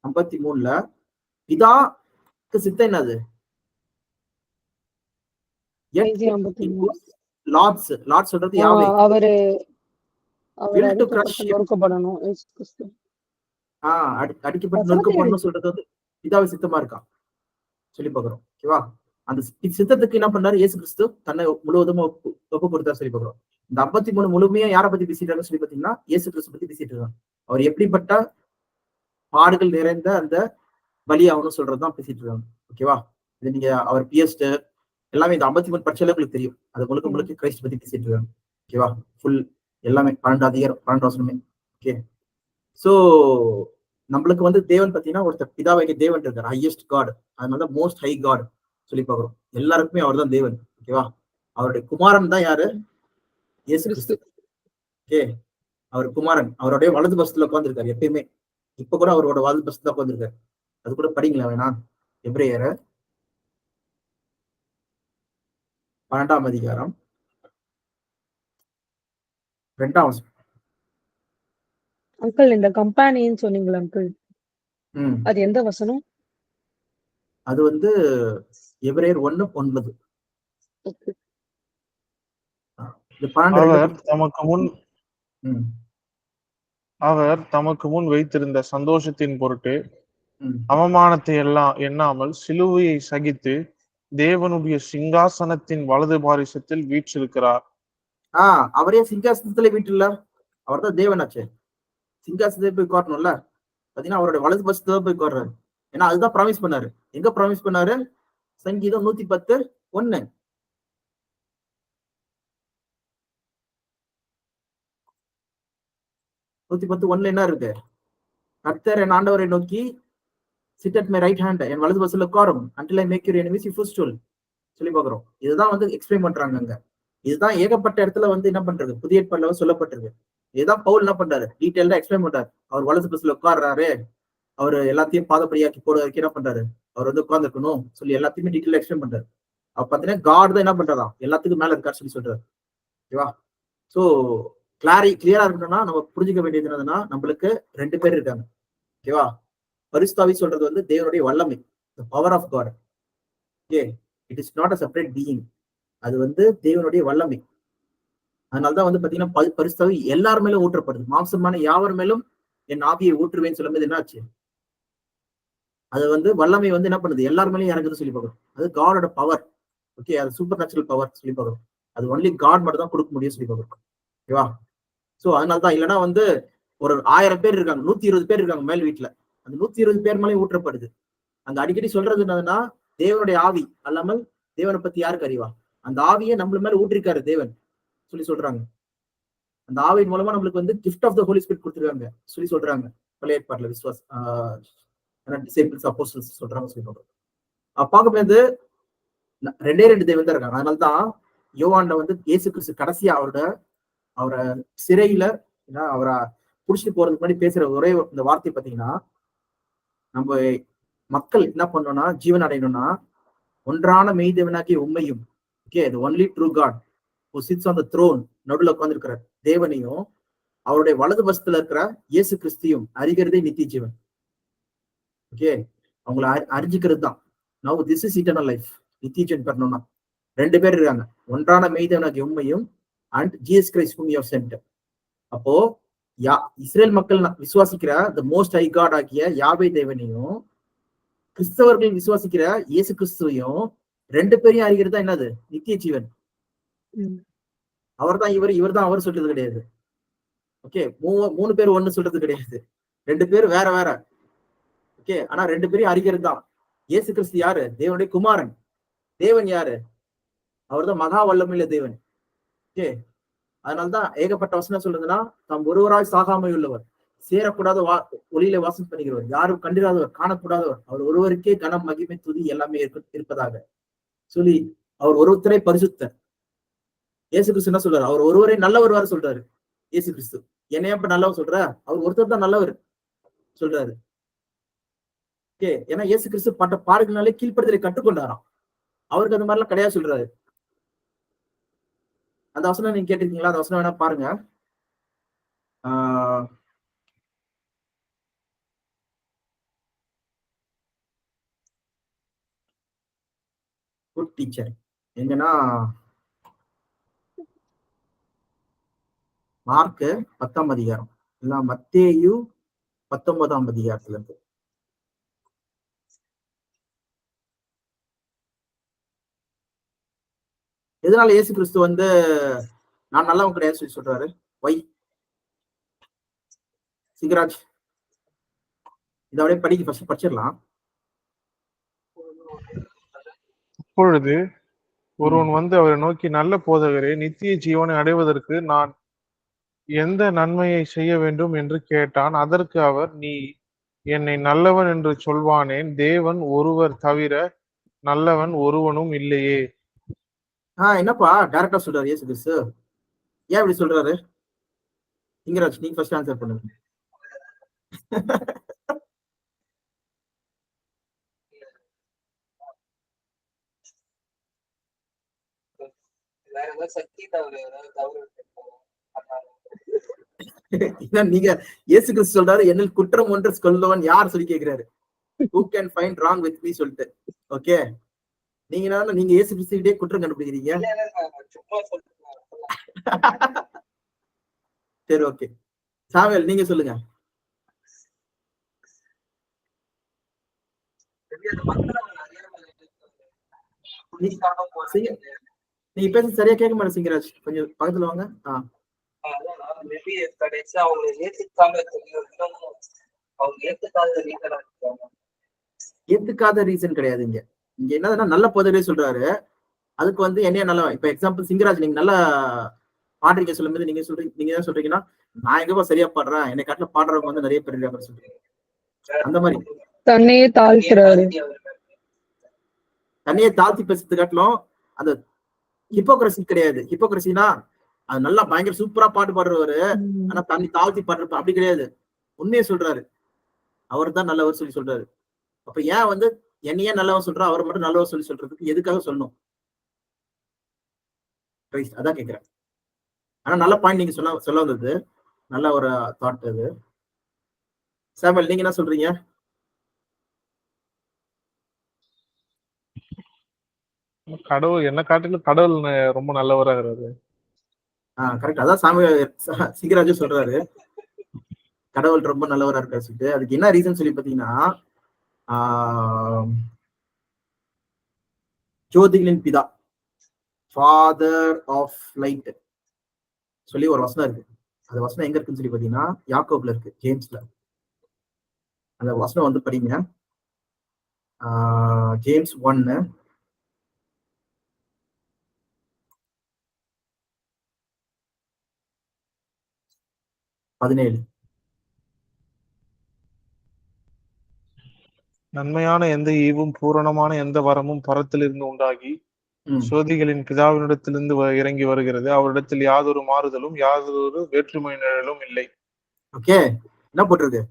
53ல பிதாக்கு சித்தம் என்னது, லார்ட்ஸ் சொல்றது யாவே, அவரு நொறுக்கப்படணும், அடிக்கப்பட்டு நொறுக்கப்படணும் சொல்றது வந்து பிதாவை சித்தமா இருக்கான் சொல்லி பாக்குறோம். ஓகேவா, அந்த சித்தத்துக்கு என்ன பண்ணாரு இயேசு கிறிஸ்து, தன்னை முழுவதும் ஒப்பு கொடுத்தாரு சொல்லி பாக்குறோம். இந்த 53 முழுமையா யாரை பத்தி பேசிட்டாருன்னு சொல்லி பாத்தீங்கன்னா, இயேசு கிறிஸ்து பத்தி பேசிட்டு இருக்காங்க. அவர் எப்படிப்பட்ட பாடுகள் நிறைந்த அந்த பலி ஆகணும்னு சொல்றதுதான் பேசிட்டு இருக்காங்க. ஓகேவா, இது நீங்க அவர் பிஎஸ்ட் எல்லாமே இந்த 53 பட்சம் உங்களுக்கு தெரியும். அது முழுக்க கிரைஸ்ட் பத்தி பேசிட்டு இருக்காங்க. ஓகேவா, ஃபுல் எல்லாமே 12 வசனமே. ஓகே, சோ நம்மளுக்கு வந்து தேவன் பாத்தீங்கன்னா ஒருத்தர் பிதாவாகிய தேவன் இருக்காரு, ஹையஸ்ட் காட். அதனால மோஸ்ட் ஹை காட் சொல்லி பாக்குறோம். எல்லாருக்குமே அவர் தான் தேவன். ஓகேவா, அவருடைய குமாரன் தான் யாரு, இயேசு கிறிஸ்து. ஓகே, அவர் குமாரன் அவருடைய வலது பஸ்துல உட்காந்துருக்காரு எப்பயுமே. இப்ப கூட அவரோட வலது பஸ்துல உட்காந்துருக்காரு. அது கூட படிங்களா வேணா, எபிரேயர் 12ஆம் அதிகாரம் 2ஆம் வசனம். அங்கிள் இந்த கம்பானியன் சொன்னீங்களா அங்கிள், அது எந்த வசனம்? அது வந்து எபிரேயர் 1:9. அவர் தமக்கு முன் வைத்திருந்த சந்தோஷத்தின் பொருட்டு அவமானத்தை எல்லாம் எண்ணாமல் சிலுவையை சகித்து தேவனுடைய சிங்காசனத்தின் வலது பாரிசத்தில் வீற்றிருக்கிறார். அவரே சிங்காசனத்துல வீட்டுல, அவர் தான் தேவனாச்சு. சிங்காசனத்தை போய் உட்காரணும்ல, பாத்தீங்கன்னா அவருடைய வலது பட்சத்துல போய் உட்கார்றாரு. ஏன்னா அதுதான் ப்ராமிஸ் பண்ணாரு. எங்க ப்ராமிஸ் பண்ணாரு? சங்கீதம் 110:1. 110:1 என்ன இருக்கு? கர்த்தர் என் ஆண்டவரை நோக்கி sit at my right hand, என் வலது பஸ்ல உட்காரும் until I make your enemies your footstool சொல்லி பாக்குறோம். இதுதான் வந்து எக்ஸ்பிளைன் பண்றாங்க அங்க. இதுதான் ஏகப்பட்ட இடத்துல வந்து என்ன பண்றது, புதிய ஏற்பாடுல சொல்லப்பட்டிருக்கு. இதுதான் பவுல் என்ன பண்றாரு, டீடைல்டா எக்ஸ்பிளைன் பண்றாரு. அவர் வலது பஸ்ல உட்கார்றாரு, அவர் எல்லாத்தையும் பாதப்படியாக்கி போடுறதுக்கு என்ன பண்றாரு, அவர் வந்து உட்கார்ந்துருக்கணும் சொல்லி எல்லாத்தையுமே டீடைலா எக்ஸ்பிளைன் பண்றாரு. அப்ப பாத்தீங்கன்னா காட் தான் என்ன பண்றதா, எல்லாத்துக்கும் மேல இருக்காரு சொல்லி சொல்றாரு. ஓகேவா? சோ கிளியரா இருக்கணும்னா நம்ம புரிஞ்சுக்க வேண்டியது என்னதுன்னா, நம்மளுக்கு 2 பேர் இருக்காங்க. ஓகேவா? பரிசுத்தாவி சொல்றது வந்து தேவனுடைய வல்லமை, power of God. Okay, it is not a separate being. அது வந்து தேவனுடைய வல்லமை. அதனாலதான் வந்து பாத்தீங்கன்னா பரிசுத்தாவி எல்லார் மேலும் ஊற்றப்படுது. மாம்சமான யாவர் மேலும் என் ஆவியை ஊற்றுவேன்னு சொல்லும்போது என்ன ஆச்சு, அது வந்து வல்லமை வந்து என்ன பண்ணுது, எல்லார் மேலேயும் இறங்குதுன்னு சொல்லி பார்க்கணும். அது காடோட பவர். ஓகே, அது சூப்பர் நேச்சுரல் பவர் சொல்லி பார்க்கணும். அது ஒன்லி காட் மட்டும் தான் கொடுக்க முடியும் சொல்லி பார்க்கணும். ஓகேவா? சோ அதனாலதான், இல்லைன்னா வந்து ஒரு 1000 பேர் இருக்காங்க, 120 பேர் இருக்காங்க மேல் வீட்டுல, அந்த 120 பேர் மேலேயும் ஊற்றப்படுது. அங்க அடிக்கடி சொல்றது என்னதுன்னா, தேவனுடைய ஆவி அல்லாமல் தேவனை பத்தி யாருக்கு அறிவா? அந்த ஆவியை நம்மள மேல ஊற்றிருக்காரு தேவன் சொல்லி சொல்றாங்க. அந்த ஆவியின் மூலமா நம்மளுக்கு வந்து gift of the Holy Spirit கொடுத்துருக்காங்க சொல்லி சொல்றாங்க. பழைய ஏற்பாட்டுல விசுவாஸ் டிசைபிள்ஸ் அப்போஸ்டல்ஸ் சொல்றாங்க சொல்லி சொல்றாங்க. பார்க்கும்போது 2 தேவன் தான் இருக்காங்க. அதனாலதான் யோவான்ல வந்து இயேசு கிறிஸ்து கடைசியா அவரை சிறையில அவரை புடிச்சிட்டு போறதுக்கு முன்னாடி பேசுற ஒரே இந்த வார்த்தை பாத்தீங்கன்னா, நம்ம மக்கள் என்ன பண்ணணும்னா, ஜீவன் அடையணும்னா ஒன்றான மெய்தேவனாகிய உண்மையும், okay, the only true God who sits on the throne, நடுவுல உட்கார்ந்து இருக்கிற தேவனையும் அவருடைய வலது பஸ்துல இருக்கிற இயேசு கிறிஸ்தியும் அறிகிறதே நித்திய ஜீவன். ஓகே, அவங்களை அறிஞ்சிக்கிறது தான். Now this is eternal life. நித்திய ஜீவன் பெறணும்னா 2 பேர் இருக்காங்க, ஒன்றான மெய்தேவனாகிய உண்மையும் and Jesus Christ whom you have sent. அப்போ இஸ்ரேல் மக்கள் விசுவாசிக்கிற த மோஸ்ட் ஹை காட் ஆகிய யாவே தேவனையும், கிறிஸ்தவர்கள் விசுவாசிக்கிற இயேசு கிறிஸ்துவையும் 2 பேரையும் அறிகிறது தான் என்னது, நித்திய ஜீவன். அவர் தான் இவர் தான் அவர் சொல்றது கிடையாது. ஓகே, 3 பேர் ஒண்ணு சொல்றது கிடையாது. 2 பேர் வேற வேற. ஓகே, ஆனா 2 பேரையும் அறிகிறது தான். இயேசு கிறிஸ்து யாரு? தேவனுடைய குமாரன். தேவன் யாரு? அவர் தான் மகா வல்லமையுள்ள தேவன். ஓகே, அதனால்தான் ஏகப்பட்ட வசனம் சொல்றதுன்னா, தாம் ஒருவராய் சாகாமை உள்ளவர், சேரக்கூடாத ஒளியில வாசம் பண்ணுகிறவர், யாரும் கண்டிராதவர், காணக்கூடாதவர், அவர் ஒருவருக்கே கனம் மகிமை துதி எல்லாமே இருப்பதாக சொல்லி அவர் ஒருத்தரை பரிசுத்தர். இயேசு கிறிஸ்து என்ன சொல்றாரு? அவர் ஒருவரை நல்லவர் வர சொல்றாரு. இயேசு கிறிஸ்து என்னைய அப்ப நல்லவர் சொல்ற, அவர் ஒருத்தர் தான் நல்லவர் சொல்றாரு. ஓகே, ஏன்னா இயேசு கிறிஸ்து பட்ட பாடுகள்னாலே கீழ்ப்படுத்தலை கற்றுக்கொண்டாராம். அவருக்கு அந்த மாதிரிலாம் கிடையாது சொல்றாரு. அந்த வசனம் நீங்க கேட்டிருக்கீங்களா? அந்த வசனம் வேணா பாருங்க. குட் டீச்சர் எங்கன்னா, மார்க்கு 10ஆம் அதிகாரம், இல்ல மத்தேயு 19ஆம் அதிகாரத்துல இருந்து. எதனால இயேசு கிறிஸ்து வந்து நான் நல்லவன் கிடையாது சொல்லி சொல்றாரு? வை சிங்கராஜ், இதை அப்படியே படிச்சிடலாம். அப்பொழுது ஒருவன் வந்து அவரை நோக்கி, நல்ல போதகரே, நித்திய ஜீவனை அடைவதற்கு நான் எந்த நன்மையை செய்ய வேண்டும் என்று கேட்டான். அதற்கு அவர், நீ என்னை நல்லவன் என்று சொல்வானேன்? தேவன் ஒருவர் தவிர நல்லவன் ஒருவனும் இல்லையே. என்னப்பா டைரக்டா சொல்றாரு இயேசு கிறிஸ்து? ஏன் இப்படி சொல்றாரு? சிங்கராஜ், நீங்க ஃபர்ஸ்ட் ஆன்சர் பண்ணுங்க. நீங்க இயேசு கிறிஸ்து சொல்றாரு, என்னில் குற்றம் ஒன்று கொள்ளுவன் யார் சொல்லி கேட்கிறாரு. Who can find wrong with me சொல்லிட்டு. ஓகே, நீங்க இயேசு கிறிஸ்துவிட்டே குற்றம் கண்டுபிடிக்கிறீங்க. சரி, ஓகே, சாமுவேல் நீங்க சொல்லுங்க. நீங்க பேச சரியா கேட்க மாட்டேன் சிங்கராஜ், கொஞ்சம் பக்கத்துல வாங்க. ஏத்துக்காத ரீசன் கிடையாது. இங்க இங்க என்னதுன்னா நல்ல போதவே சொல்றாரு. அதுக்கு வந்து என்னைய நல்லா இப்ப எக்ஸாம்பிள் சிங்கராஜ் நீங்க நல்லா பாடுறீங்க சொல்லும்போது நீங்க சொல்றீங்க, நீங்க என்ன சொல்றீங்கன்னா நான் எங்கப்பா சரியா பாடுறேன், என்னை காட்டுல பாடுறவங்க வந்து நிறைய பேர் இருக்காங்க சொல்றீங்க. அந்த மாதிரி தன்னையே தாழ்த்துறாரு. தன்னையே தாழ்த்தி பேசுறது காட்டிலும் அது ஹிப்போக்ரசி கிடையாது. ஹிப்போக்ரசினா அது நல்லா பயங்கர சூப்பரா பாட்டு பாடுறவரு, ஆனா தண்ணி தாழ்த்தி பாடுற அப்படி கிடையாது. உண்மையை சொல்றாரு, அவர் தான் நல்லவர் சொல்லி சொல்றாரு. அப்ப ஏன் வந்து என்னையே நல்லவன் சொல்றா, அவர் மட்டும் நல்லவர் சொல்லி சொல்றதுக்கு எதுக்காக சொல்லணும்? அதான் கேக்குறேன். ஆனா நல்ல பாயிண்ட் நீங்க சொல்ல வந்தது நல்ல ஒரு தாட் அது. சாமுவேல் நீங்க என்ன சொல்றீங்க? கடவுள் என்ன காட்டிலும் கடவுள் ரொம்ப நல்லவராகிறாரு. கரெக்ட். அதான் சிங்கராஜும் சொல்றாரு கடவுள் ரொம்ப நல்லவரா இருக்காரு சொல்லிட்டு. அதுக்கு என்ன ரீசன் சொல்லி பாத்தீங்கன்னா ஜோதிகளின் பிதா, ஃபாதர் ஆஃப் லைட் சொல்லி ஒரு வசனம் இருக்கு. அந்த வசனம் எங்க இருக்குன்னு சொல்லி பாத்தீங்கன்னா யாக்கோப்ல இருக்கு, ஜேம்ஸ்ல. அந்த வசனம் வந்து படிங்க. ஜேம்ஸ் 1:17. நன்மையான எந்த ஈவும் பூரணமான எந்த வரமும் பரத்திலிருந்து உண்டாகி சோதிகளின் பிதாவினிடத்திலிருந்து இறங்கி வருகிறது. அவரிடத்தில் யாதொரு மாறுதலும் யாதொரு வேற்றுமை நிழலும் இல்லை. ஓகே, என்ன போட்டிருக்கு?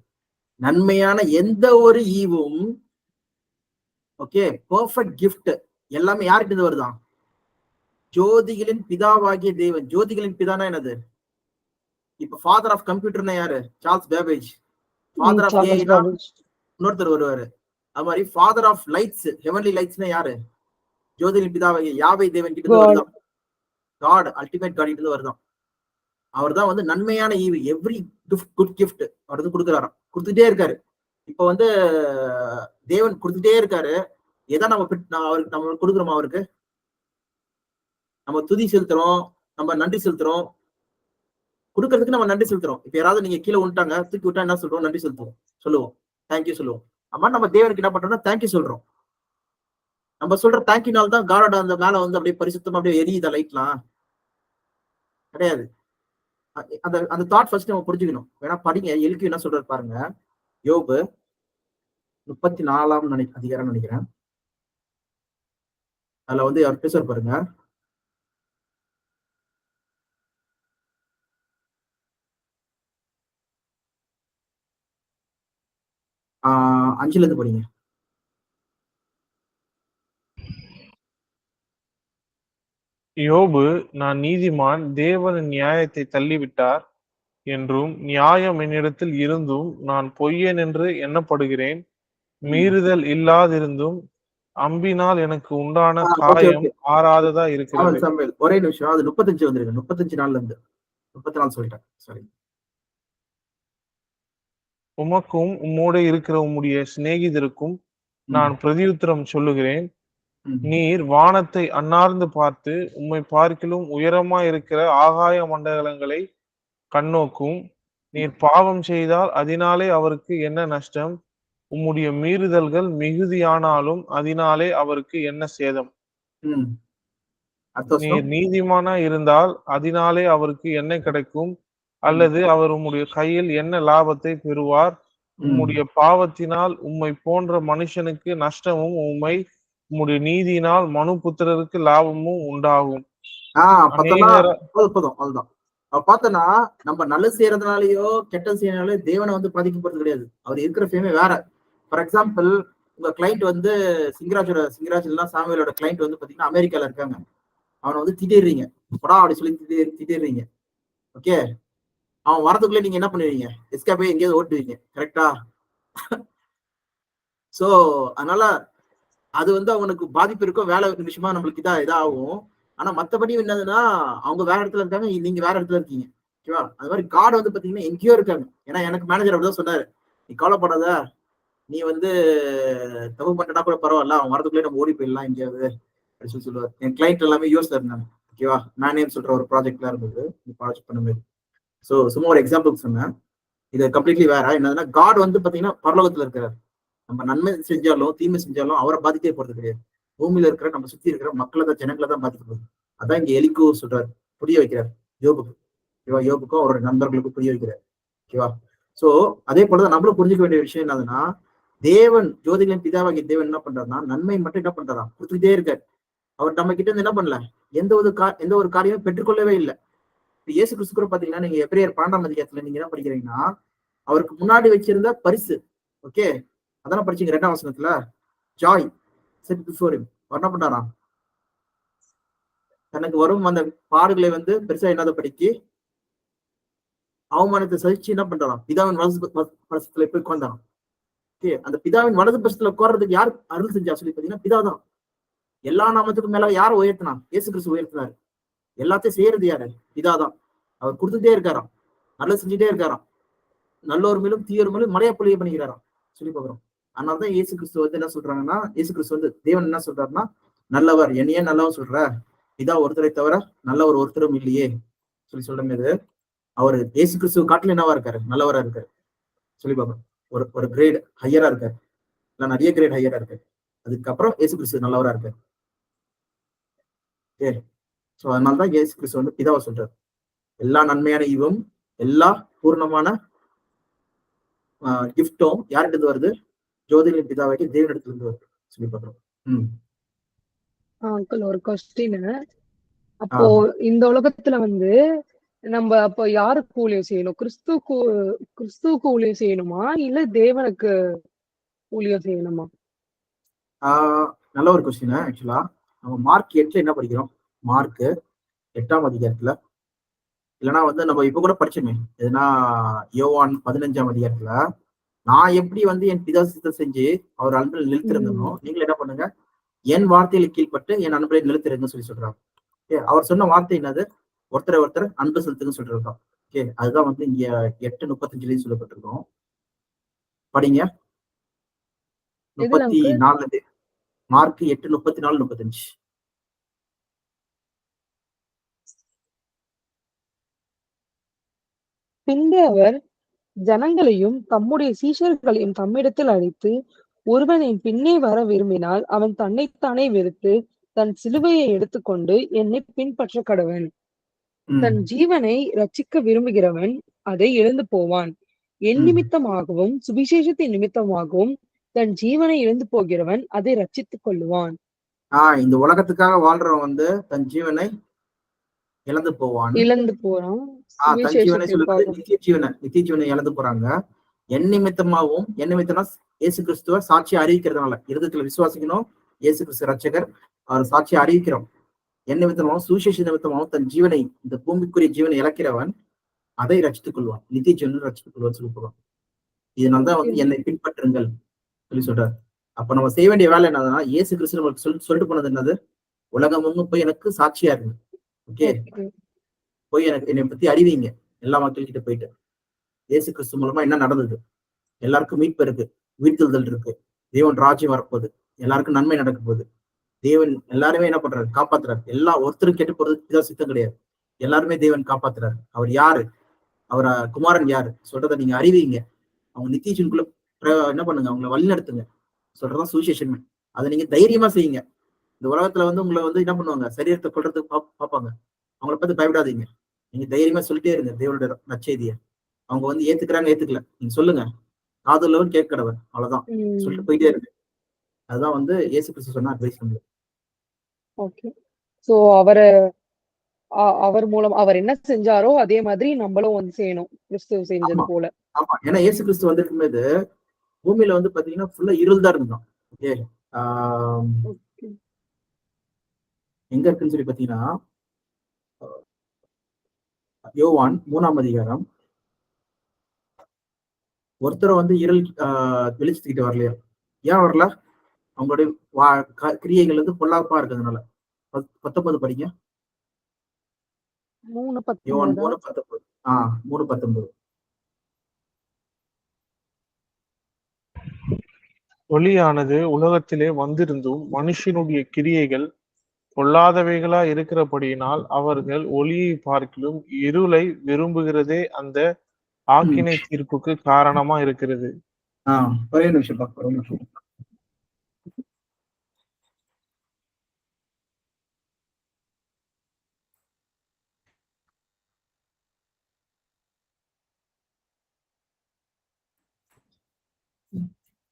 நன்மையான எந்த ஒரு ஈவும், ஓகே, பெர்ஃபெக்ட் கிஃப்ட் எல்லாமே யார்கிட்ட வருதான்? ஜோதிகளின் பிதாவாகிய தேவன். ஜோதிகளின் பிதானா என்னது? இப்ப ஃபாதர் ஆஃப் கம்ப்யூட்டர்னா யாரு? Charles Babbage. ஃபாதர் ஆஃப் ஏஐனா இன்னொருத்தர் வருவாரு. அது மாதிரி ஃபாதர் ஆஃப் லைட்ஸ், ஹெவன்லி லைட்ஸ்னா யாரு? ஜோதிகளின் பிதாவாகிய யாவை தேவன் கிட்ட வருதான். காட், அல்டிமேட் காட் கிட்ட வருதான். அவர் தான் வந்து நன்மையான ஈவு, எவ்ரி குட் கிஃப்ட் அவர் வந்து கொடுக்குறாராம், கொடுத்துட்டே இருக்காரு. இப்ப வந்து தேவன் கொடுத்துட்டே இருக்காரு. எதை அவருக்கு நம்ம கொடுக்குறோமா? அவருக்கு நம்ம துதி செலுத்துறோம், நம்ம நன்றி செலுத்துறோம். கொடுக்கறதுக்கு நம்ம நன்றி செலுத்துறோம். இப்ப யாராவது நீங்க கீழே விட்டாங்க, தூக்கி விட்டா என்ன சொல்றோம்? நன்றி செலுத்துவோம், சொல்லுவோம், தேங்க்யூ சொல்லுவோம். அம்மா நம்ம தேவனுக்கு என்ன பண்றோம்னா தேங்க்யூ சொல்றோம். நம்ம சொல்ற தேங்க்யூனால தான் காடோட அந்த மேல வந்து அப்படியே பரிசுத்தமா அப்படியே எரியுத லைட்லாம் கிடையாது. அந்த தாட் ஃபர்ஸ்ட் நம்ம புரிஞ்சுக்கணும். வேணா படிங்க, எல்கி என்ன சொல்றாரு பாருங்க. யோபு 34ஆம் அதிகாரம் நினைக்கிறேன். அதுல வந்து அவர் பேசுற பாருங்க. அஞ்சுல இருந்து படிங்க. யோபு, நான் நீதிமான், தேவன் நியாயத்தை தள்ளிவிட்டார் என்றும் நியாயம் என்னிடத்தில் இருந்தும் நான் பொய்யன் என்று எண்ணப்படுகிறேன். மீறுதல் இல்லாதிருந்தும் அம்பினால் எனக்கு உண்டான காயம் ஆறாததா இருக்கிறது. ஒரே நிமிஷம், அது 35 வந்துருக்கு. 35 நாள்ல இருந்து 34 சொல்லிட்டேன், சாரி. உமக்கும் உம்மோட இருக்கிற உம்முடைய சிநேகிதருக்கும் நான் பிரதியுத்தரம் சொல்லுகிறேன். நீர் வானத்தை அன்னார்ந்து பார்த்து உம்மை பார்க்கிலும் உயரமா இருக்கிற ஆகாய மண்டலங்களை கண்ணோக்கும். நீர் பாவம் செய்தால் அதனாலே அவருக்கு என்ன நஷ்டம்? உம்முடைய மீறுதல்கள் மிகுதியானாலும் அதனாலே அவருக்கு என்ன சேதம்? நீர் நீதிமானா இருந்தால் அதனாலே அவருக்கு என்ன கிடைக்கும்? அல்லது அவர் உம்முடைய கையில் என்ன லாபத்தை பெறுவார்? உம்முடைய பாவத்தினால் உம்மை போன்ற மனுஷனுக்கு நஷ்டமும் உம்முடைய நீதியினால் மனுபுத்திரருக்கு லாபமும் உண்டாகும். அதுதான் பார்த்தனா நம்ம நல்லது செய்யறதுனாலயோ கெட்டது செய்யறதுனாலயோ தேவனை வந்து பாதிக்கப்படுறது கிடையாது. அவர் இருக்கிற ஃபேமே வேற. ஃபார் எக்ஸாம்பிள், உங்க கிளைண்ட் வந்து சிங்கராஜ் எல்லாம் சாமுவேலோட கிளைண்ட் வந்து பாத்தீங்கன்னா அமெரிக்கால இருக்காங்க. அவனை வந்து திட்டிடுறீங்க, படா அப்படி சொல்லி திட்டிடுறீங்க. ஓகே, அவன் வரதுக்குள்ளே நீங்க என்ன பண்ணுவீங்க? எஸ்கேப் போய் எங்கேயாவது ஓட்டுவீங்க, கரெக்டா? சோ அதனால அது வந்து அவனுக்கு பாதிப்பு இருக்கும், வேலை விஷயமா நம்மளுக்கு இதாகும். ஆனா மத்தபடி என்னதுன்னா அவங்க வேற இடத்துல இருக்காங்க, நீங்க வேற இடத்துல இருக்கீங்க. ஓகேவா? அது மாதிரி கார்டு வந்து பாத்தீங்கன்னா எங்கேயோ இருக்காங்க. ஏன்னா எனக்கு மேனேஜர் அப்படிதான் சொன்னாரு, நீ கவலைப்படாத, நீ வந்து தப்பு பண்ணா கூட பரவாயில்ல, அவன் வரதுக்குள்ளே நம்ம ஓடி போயிடலாம் எங்கேயாவது, அப்படின்னு சொல்லி சொல்லுவார். என் கிளைண்ட் எல்லாமே யூஎஸ்ல இருந்தாங்க. ஓகேவா, மேனேம் சொல்ற ஒரு ப்ராஜெக்ட்லாம் இருந்தது ப்ராஜெக்ட் பண்ணும்போது. ஸோ சும்மா ஒரு எக்ஸாம்பிள் சொன்னேன். இது கம்ப்ளீட்லி வேற என்னதுன்னா, காட் வந்து பாத்தீங்கன்னா பரலோகத்துல இருக்கிறார். நம்ம நன்மை செஞ்சாலும் தீமை செஞ்சாலும் அவரை பாதிக்கவே போறது கிடையாது. பூமியில இருக்கிற நம்ம சுத்தி இருக்கிற மக்களை தான், ஜனங்களை தான் பாதிக்க போகுது. அதான் இங்க எலிக்கோ சொல்றாரு, புரிய வைக்கிறார் யோபுக்கு. ஓகேவா, யோபுக்கும் அவரோட நண்பர்களுக்கும் புரிய வைக்கிறார். ஓகேவா. சோ அதே போலதான் நம்மளும் புரிஞ்சுக்க வேண்டிய விஷயம் என்னதுன்னா, தேவன் ஜோதிகளின் பிதாவாகிய தேவன் என்ன பண்றாருன்னா நன்மை மட்டும் என்ன பண்றாராம், கொடுத்துக்கிட்டே இருக்காரு. அவர் நம்ம கிட்ட இருந்து என்ன பண்ணல, எந்த ஒரு காரியமும் பெற்றுக்கொள்ளவே இல்லை. இயேசு கிறிஸ்து கூட பாத்தீங்கன்னா, நீங்க எபிரேயர் 12ஆம் அதிகாரத்துல நீங்க என்ன படிக்கிறீங்கன்னா, அவருக்கு முன்னாடி வச்சிருந்த பரிசு, ஓகே, அதான படிச்சீங்க 2ஆம் வசனத்துல, ஜாய் செட் பிஃபோர் ஹிம். அவர் என்ன பண்றாராம், தனக்கு வரும் அந்த பாடுகளை வந்து பெருசா என்னாத படிக்கு அவமானத்தை சகிச்சு என்ன பண்றாராம், பிதாவின் வலது பரிசத்துல போய் உட்கார்ந்தாராம். ஓகே, அந்த பிதாவின் வலது பரிசத்துல உட்கார்றதுக்கு யார் அருள் செஞ்சா சொல்லி பாத்தீங்கன்னா பிதாதான். எல்லா நாமத்துக்கும் மேல யார் உயர்த்தினா, இயேசு கிறிஸ்து உயர்த்தினாரு. எல்லாத்தையும் செய்யறது யாரு, பிதாதான். அவர் கொடுத்துட்டே இருக்காராம், நல்லது செஞ்சுட்டே இருக்காராம். நல்லோர் மேலும் தீயோர் மேலும் மழையா பொழிய பண்ணிக்கிறாராம் சொல்லி பாக்குறோம். அதனாலதான் இயேசு கிறிஸ்து வந்து என்ன சொல்றாங்கன்னா, இயேசு கிறிஸ்து வந்து தேவன் என்ன சொல்றாருன்னா, நல்லவர், என்னையே நல்லவன் சொல்ற, இதா ஒருத்தரை தவிர நல்லவர் ஒருத்தரும் இல்லையே சொல்லி சொல்றது. அவர் இயேசு கிறிஸ்துவ காட்டில என்னவா இருக்காரு, நல்லவரா இருக்காரு சொல்லி பாக்குறோம். ஒரு கிரேட் ஹையரா இருக்காரு, இல்ல நிறைய கிரேட் ஹையரா இருக்காரு. அதுக்கப்புறம் இயேசு கிறிஸ்து நல்லவரா இருக்காரு. ஓகே, சோ அதனாலதான் இயேசு கிறிஸ்து வந்து பிதாவை சொல்றாரு. எல்லா நன்மையான ஈவும் எல்லா பூர்ணமான கிஃப்டும் யார்கிட்ட வருது, ஜோதிகளின் பிதாவாகி தேவனிடத்துல இருந்து வருது சொல்லி பாக்குறோம். அங்கிள் ஒரு கொஸ்டின். அப்போ இந்த உலகத்துல வந்து நம்ம அப்போ யாருக்கு ஊழியம் செய்யணும்? கிறிஸ்துவுக்கு ஊழியம் செய்யணுமா, இல்ல தேவனுக்கு ஊழியம் செய்யணுமா? நல்ல ஒரு கொஸ்டின். ஆக்சுவலா நம்ம மார்க் 8 என்ன படிக்கிறோம், மார்க் 8ஆம் அதிகாரத்துல, இல்லைன்னா வந்து நம்ம இப்ப கூட படிச்சோமே எதுனா யோவான் 15ஆம் அதிகாரத்துல, நான் எப்படி வந்து என் பிதா சித்தத்தை செஞ்சு அவர் அன்பில் நிறுத்திருந்தனும், நீங்களும் என்ன பண்ணுங்க, என் வார்த்தையில கீழ்பட்டு என் அன்பை நிறுத்திருங்கன்னு சொல்லி சொல்றாங்க. ஓகே, அவர் சொன்ன வார்த்தை என்னது, ஒருத்தர் அன்பு செலுத்துன்னு சொல்லிருக்கோம். ஓகே, அதுதான் வந்து இங்க 8:35 சொல்லப்பட்டிருக்கோம். படிங்க 34, மார்க் 8:34-35. பின்பு அவர் ஜனங்களையும் தம்முடைய சீஷர்களையும் தம்மிடத்தில் அழைத்து, ஒருவன் என் பின்னே வர விரும்பினால் அவன் தன்னைத்தானே வெறுத்து தன் சிலுவையை எடுத்துக்கொண்டு என்னை பின்பற்ற கடவன். தன் ஜீவனை ரட்சிக்க விரும்புகிறவன் அதை இழந்து போவான். என் நிமித்தமாகவும் சுவிசேஷத்தின் நிமித்தமாகவும் தன் ஜீவனை இழந்து போகிறவன் அதை ரட்சித்துக் கொள்ளுவான். இந்த உலகத்துக்காக வாழ்றவன் வந்து தன் ஜீவனை இழந்து போவான். தன் ஜீவனை சொல்லுறது நித்திய ஜீவனை இழந்து போறாங்க. என் நிமித்தமாகவும், என் நிமித்தம்னா இயேசு கிறிஸ்துவ சாட்சியை அறிவிக்கிறதுனால, இருதயத்துல விசுவாசிக்கணும், இயேசு கிறிஸ்து ரட்சகர், அவர் சாட்சியை அறிவிக்கிறோம். என் நிமித்தமாகவும் சுவிசேஷ நிமித்தமாகவும் தன் ஜீவனை, இந்த பூமிக்குரிய ஜீவனை இழக்கிறவன் அதை ரட்சித்துக் கொள்வான், நித்திய ஜீவனை ரட்சித்துக் கொள்வான்னு சொல்லி போறோம். இதனால்தான் வந்து என்னை பின்பற்றுங்கள் சொல்லி சொல்றாரு. அப்ப நம்ம செய்ய வேண்டிய வேலை என்னதுன்னா, இயேசு கிறிஸ்து நம்மளுக்கு சொல்லிட்டு போனது என்னது, உலகம் போய் எனக்கு சாட்சியா இருக்கு. ஓகே, போய் என்னை பத்தி அறிவிங்க எல்லா மக்கள்கிட்ட போயிட்டு. இயேசு கிறிஸ்து மூலமா என்ன நடந்தது, எல்லாருக்கும் மீட்பு இருக்கு, உயிர்த்தெழுதல் இருக்கு, தேவன் ராஜ்யம் வரப்போகுது, எல்லாருக்கும் நன்மை நடக்க போகுது, தேவன் எல்லாருமே என்ன பண்றாரு, காப்பாத்துறாரு. ஒருத்தரும் கெட்டு போறதுக்கு சித்தம் கிடையாது, எல்லாருமே தேவன் காப்பாத்துறாரு. அவர் யாரு, அவர் குமாரன் யாரு சொல்றதை நீங்க அறிவிங்க, அவங்க நித்திய ஜீவனுக்குள்ள என்ன பண்ணுங்க, அவங்களை வழி நடத்துங்க சொல்றதான் சுவிசேஷன். அதை நீங்க தைரியமா செய்யுங்க. இந்த உலகத்துல வந்து உங்களை வந்து என்ன பண்ணுவாங்க, சரீரத்தை கொள்றதுக்கு பார்ப்பாங்க, அவங்கள பத்தி பயப்படாதீங்க. நீங்க தைரியமா சொல்லிட்டே இருங்க தேவனுடைய நற்செய்தியை. அவங்க வந்து ஏத்துக்கிறாங்க ஏத்துக்கல, நீங்க சொல்லுங்க, காதுள்ளவன் கேட்கிறவன், அவ்வளவுதான் சொல்லிட்டு போயிட்டே இருக்கு. அதுதான் வந்து இயேசு கிறிஸ்து சொன்ன அட்வைஸ் நம்மளுக்கு. ஓகே, சோ அவர் மூலம் அவர் என்ன செஞ்சாரோ அதே மாதிரி நம்மளும் வந்து செய்யணும், கிறிஸ்து செஞ்சது போல. ஆமா, ஏன்னா இயேசு கிறிஸ்து வந்திருக்கும் போது பூமியில வந்து பாத்தீங்கன்னா ஃபுல்லா இருள் தான் இருந்தோம். ஓகே, எங்க இருக்குன்னு சொல்லி பாத்தீங்கன்னா யோவான் 3ஆம் அதிகாரம், ஒருத்தரை வந்து இருள் வெளிச்சத்துக்கிட்ட வரலையா, ஏன் வரல, அவங்களுடைய கிரியைகள் வந்து பொல்லாப்பா இருக்கிறதுனால. 19 படிங்க, யோவான் 3:19. 3:19. ஒளியானது உலகத்திலே வந்திருந்தும் மனுஷனுடைய கிரியைகள் பொல்லாதவைகளா இருக்கிறபடியினால் அவர்கள் ஒளியை பார்க்கிலும் இருளை விரும்புகிறதே அந்த ஆக்கினை தீர்ப்புக்கு காரணமா இருக்கிறது. ஒரே நிமிஷம் பார்க்க, ஒரே நிமிஷம்.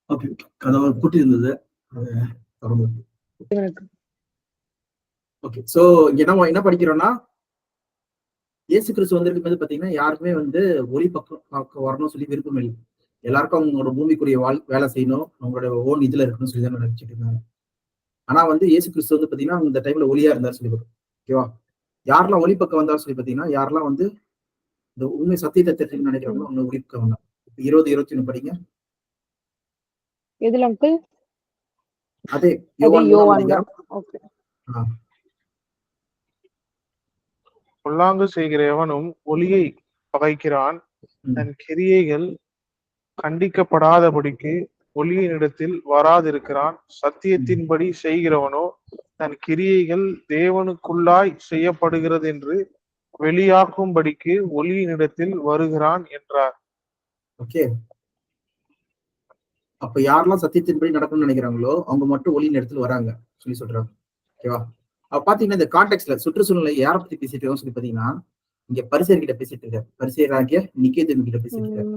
ஓகே, கதவை பூட்டி இருந்தது. ஓகே, சோ இங்க நம்ம என்ன படிக்கிறோம்னா, இயேசு கிறிஸ்து வந்திருக்கும் போது பாத்தீங்கன்னா யாருக்குமே வந்து ஒளி பக்கம் வரணும்னு சொல்லி விருப்பம் இல்லை. எல்லாருக்கும் அவங்களோட பூமிக்குரிய வேலை செய்யணும், அவங்களோட ஓன் இதுல இருக்கணும்னு சொல்லி தான் நினைச்சிட்டு இருந்தாங்க. ஆனா வந்து இயேசு கிறிஸ்து வந்து பாத்தீங்கன்னா இந்த டைம்ல ஒளியா இருந்தாரு சொல்லி ஓகேவா. யாரெல்லாம் ஒளி பக்கம் வந்தாரு சொல்லி பாத்தீங்கன்னா, யாரெல்லாம் வந்து இந்த உண்மை சத்தியத்தை தெரிஞ்சுன்னு நினைக்கிறாங்களோ அவங்க ஒளி பக்கம் வந்தாங்க. 20:21 படிங்க. எதுல அங்கிள்? அதே யோவான். ஓகே. பொல்லாங்கு செய்கிற எவனும் ஒளியை பகைக்கிறான், தன் கிரியைகள் கண்டிக்கப்படாதபடிக்கு ஒளியினிடத்தில் வராதிருக்கிறான். சத்தியத்தின்படி செய்கிறவனோ தன் கிரியைகள் தேவனுக்குள்ளாய் செய்யப்படுகிறது என்று வெளியாக்கும்படிக்கு ஒளியினிடத்தில் வருகிறான் என்றார். ஓகே, அப்ப யாரெல்லாம் சத்தியத்தின்படி நடக்கணும்னு நினைக்கிறாங்களோ அவங்க மட்டும் ஒளியின் இடத்துல வராங்க சொல்லி சொல்றாங்க. ஓகேவா. அப்ப பாத்தீங்கன்னா இந்த கான்டெக்ட்ல சுற்றுச்சூழலை யாரை பத்தி பேசிட்டு இருக்கோம் சொல்லி பாத்தீங்கன்னா, இங்க பரிசேயர் கிட்ட பேசிட்டு இருக்காரு. பரிசேயராகிய நிக்கோதேமு கிட்ட பேசிட்டு இருக்காரு.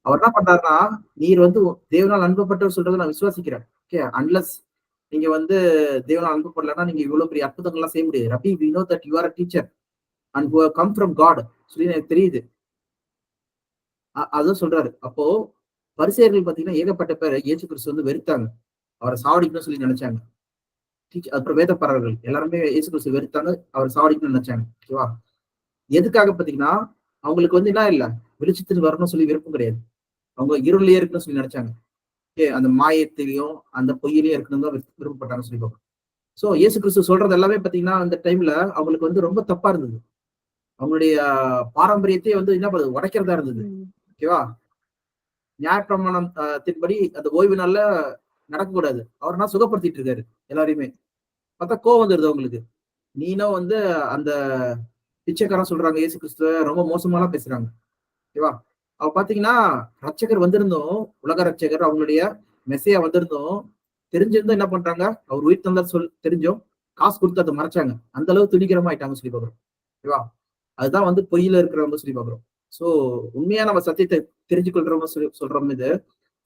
அவர் என்ன பண்றாருன்னா, நீர் வந்து தேவனால் அனுப்பப்பட்டவர் சொல்றதை நான் விசுவாசிக்கிறேன். ஓகே, அன்லஸ் நீங்க வந்து தேவனால் அனுப்பப்படலன்னா நீங்க இவ்வளவு பெரிய அற்புதங்கள்லாம் செய்ய முடியாது. ரபி, we know that you are a teacher and who have come from God சொல்லி எனக்கு தெரியுது. அதுவும் சொல்றாரு. அப்போ பரிசேயர்கள் பாத்தீங்கன்னா ஏகப்பட்ட பேர் இயேசு கிறிஸ்து வந்து வெறுத்தாங்க, அவரை சாவடிக்கணும்னு சொல்லி நினைச்சாங்க. அப்புறம் வேதப்பாரர்கள் எல்லாருமே இயேசு கிறிஸ்து வெறுத்தாங்க, அவர் சாவடிக்கணும்னு நினைச்சாங்க. ஓகேவா. எதுக்காக பாத்தீங்கன்னா அவங்களுக்கு வந்து என்ன இல்ல, வெளிச்சத்துக்கு வரணும்னு சொல்லி விருப்பம் கிடையாது. அவங்க இருளிலேயே இருக்குன்னு சொல்லி நினைச்சாங்க. அந்த மாயத்திலையும் அந்த பொய்யிலையும் இருக்கணும் தான் விருப்பப்பட்டாங்க சொல்லி பார்ப்போம். சோ இயேசு கிறிஸ்து சொல்றது எல்லாமே பாத்தீங்கன்னா அந்த டைம்ல அவங்களுக்கு வந்து ரொம்ப தப்பா இருந்தது. அவங்களுடைய பாரம்பரியத்தையே வந்து என்ன பண்ணுது, உடைக்கிறதா இருந்தது. ஓகேவா. நியாயப்பிரமாணத்தின்படி அந்த ஓய்வு நாள்ல நடக்கக்கூடாது. அவர் நான் சுகப்படுத்திட்டு இருக்காரு எல்லாரையுமே. பார்த்தா கோவம் வந்துருது அவங்களுக்கு. நீனும் வந்து அந்த பிச்சைக்காரன் சொல்றாங்க இயேசு கிறிஸ்துவ ரொம்ப மோசமாலாம் பேசுறாங்க. ஓகேவா. அவ பாத்தீங்கன்னா ரட்சகர் வந்திருந்தோம், உலக ரட்சகர் அவங்களுடைய மெசையா வந்திருந்தோம் தெரிஞ்சிருந்தா என்ன பண்றாங்க, அவர் உயிர் தந்தார் தெரிஞ்சோம் காசு கொடுத்து அதை மறைச்சாங்க. அந்த அளவு துணிகரமா ஆயிட்டாங்க சொல்லி பாக்குறோம். ஓகேவா. அதுதான் வந்து பொய்யில இருக்கிறவங்க சொல்லி பாக்குறோம். சோ உண்மையா நம்ம சத்தியத்தை தெரிஞ்சு கொள்றவங்க சொல்றோம். இது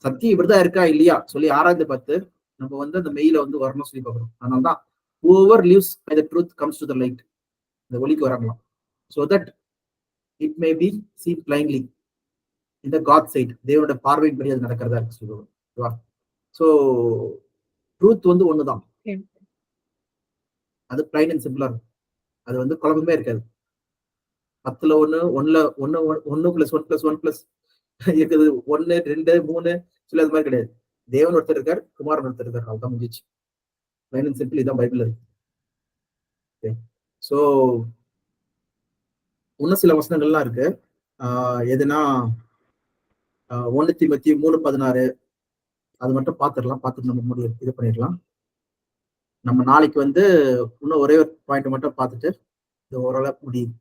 சத்தியம் இப்படிதான் இருக்கா இல்லையா சொல்லி ஆராய்ந்து பார்த்து நம்ம வந்து அந்த மெயில வந்து வரணும் சொல்லி பாக்குறோம். அதனால்தான் whoever lives by the truth comes to the light, இந்த ஒளிக்கு வராங்களாம். so that it may be seen plainly in the God side, தேவனோட பார்வையின்படி அது நடக்கிறதா இருக்கு சொல்லுவோம். ஓகேவா. சோ ட்ரூத் வந்து ஒண்ணுதான், அது பிளைன் அண்ட் சிம்பிளா இருக்கும். அது வந்து குழப்பமே இருக்காது. 10ல 1, 1 பிளஸ் 1 பிளஸ் 1 பிளஸ் இருக்குது 1, 2, 3 சொல்லி அது மாதிரி கிடையாது. தேவன் ஒருத்தர் இருக்கார், குமாரன் ஒருத்தர் இருக்கார், அவ்வளவுதான் முடிஞ்சிச்சு. பிளைன் அண்ட் சிம்பிள் இதான் பைபிள் இருக்கு. சோ இன்னும் சில வசனங்கள்லாம் இருக்கு. எதுனா 1 தீமோத்தேயு 3:16 அது மட்டும் பார்த்துடலாம். பார்த்துட்டு நம்ம இது பண்ணிடலாம். நம்ம நாளைக்கு வந்து இன்னும் ஒரே ஒரு பாயிண்ட் மட்டும் பார்த்துட்டு இது ஓரளவு முடியும்.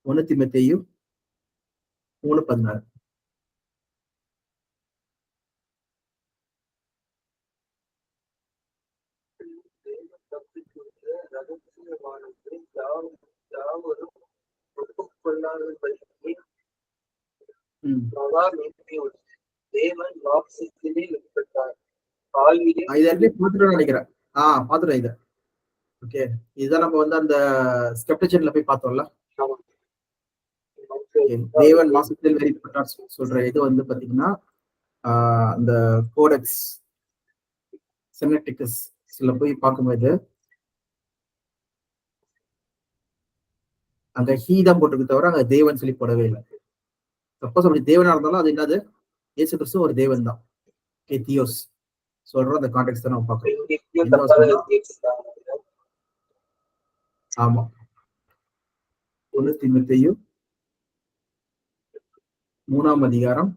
1 தீமோத்தேயு 3:16. நினைக்கிறேன். பாத்துட்டேன் இத. ஓகே, இதுதான் நம்ம வந்து அந்த ஸ்கெப்டிசன்ல போய் பார்த்தோம்ல. தேவன் மாசத்தில் வெளிப்பட்டார் சொல்ற இது வந்து பாத்தீங்கன்னா அந்த கோடெக்ஸ் செனட்டிகஸ் போய் பார்க்கும்போது அங்க ஹீ தான் போட்டிருக்கு தவிர அங்க தேவன் சொல்லி போடவே இல்லை. சப்போஸ் அப்படி தேவனா இருந்தாலும் அது என்னது, இயேசு கிறிஸ்து ஒரு தேவன் தான். தியோஸ் சொல்ற அந்த கான்டெக்ட் தான் நம்ம பார்க்கணும். ஆமா, 1 தீமோத்தேயு 3 அதிகாரம்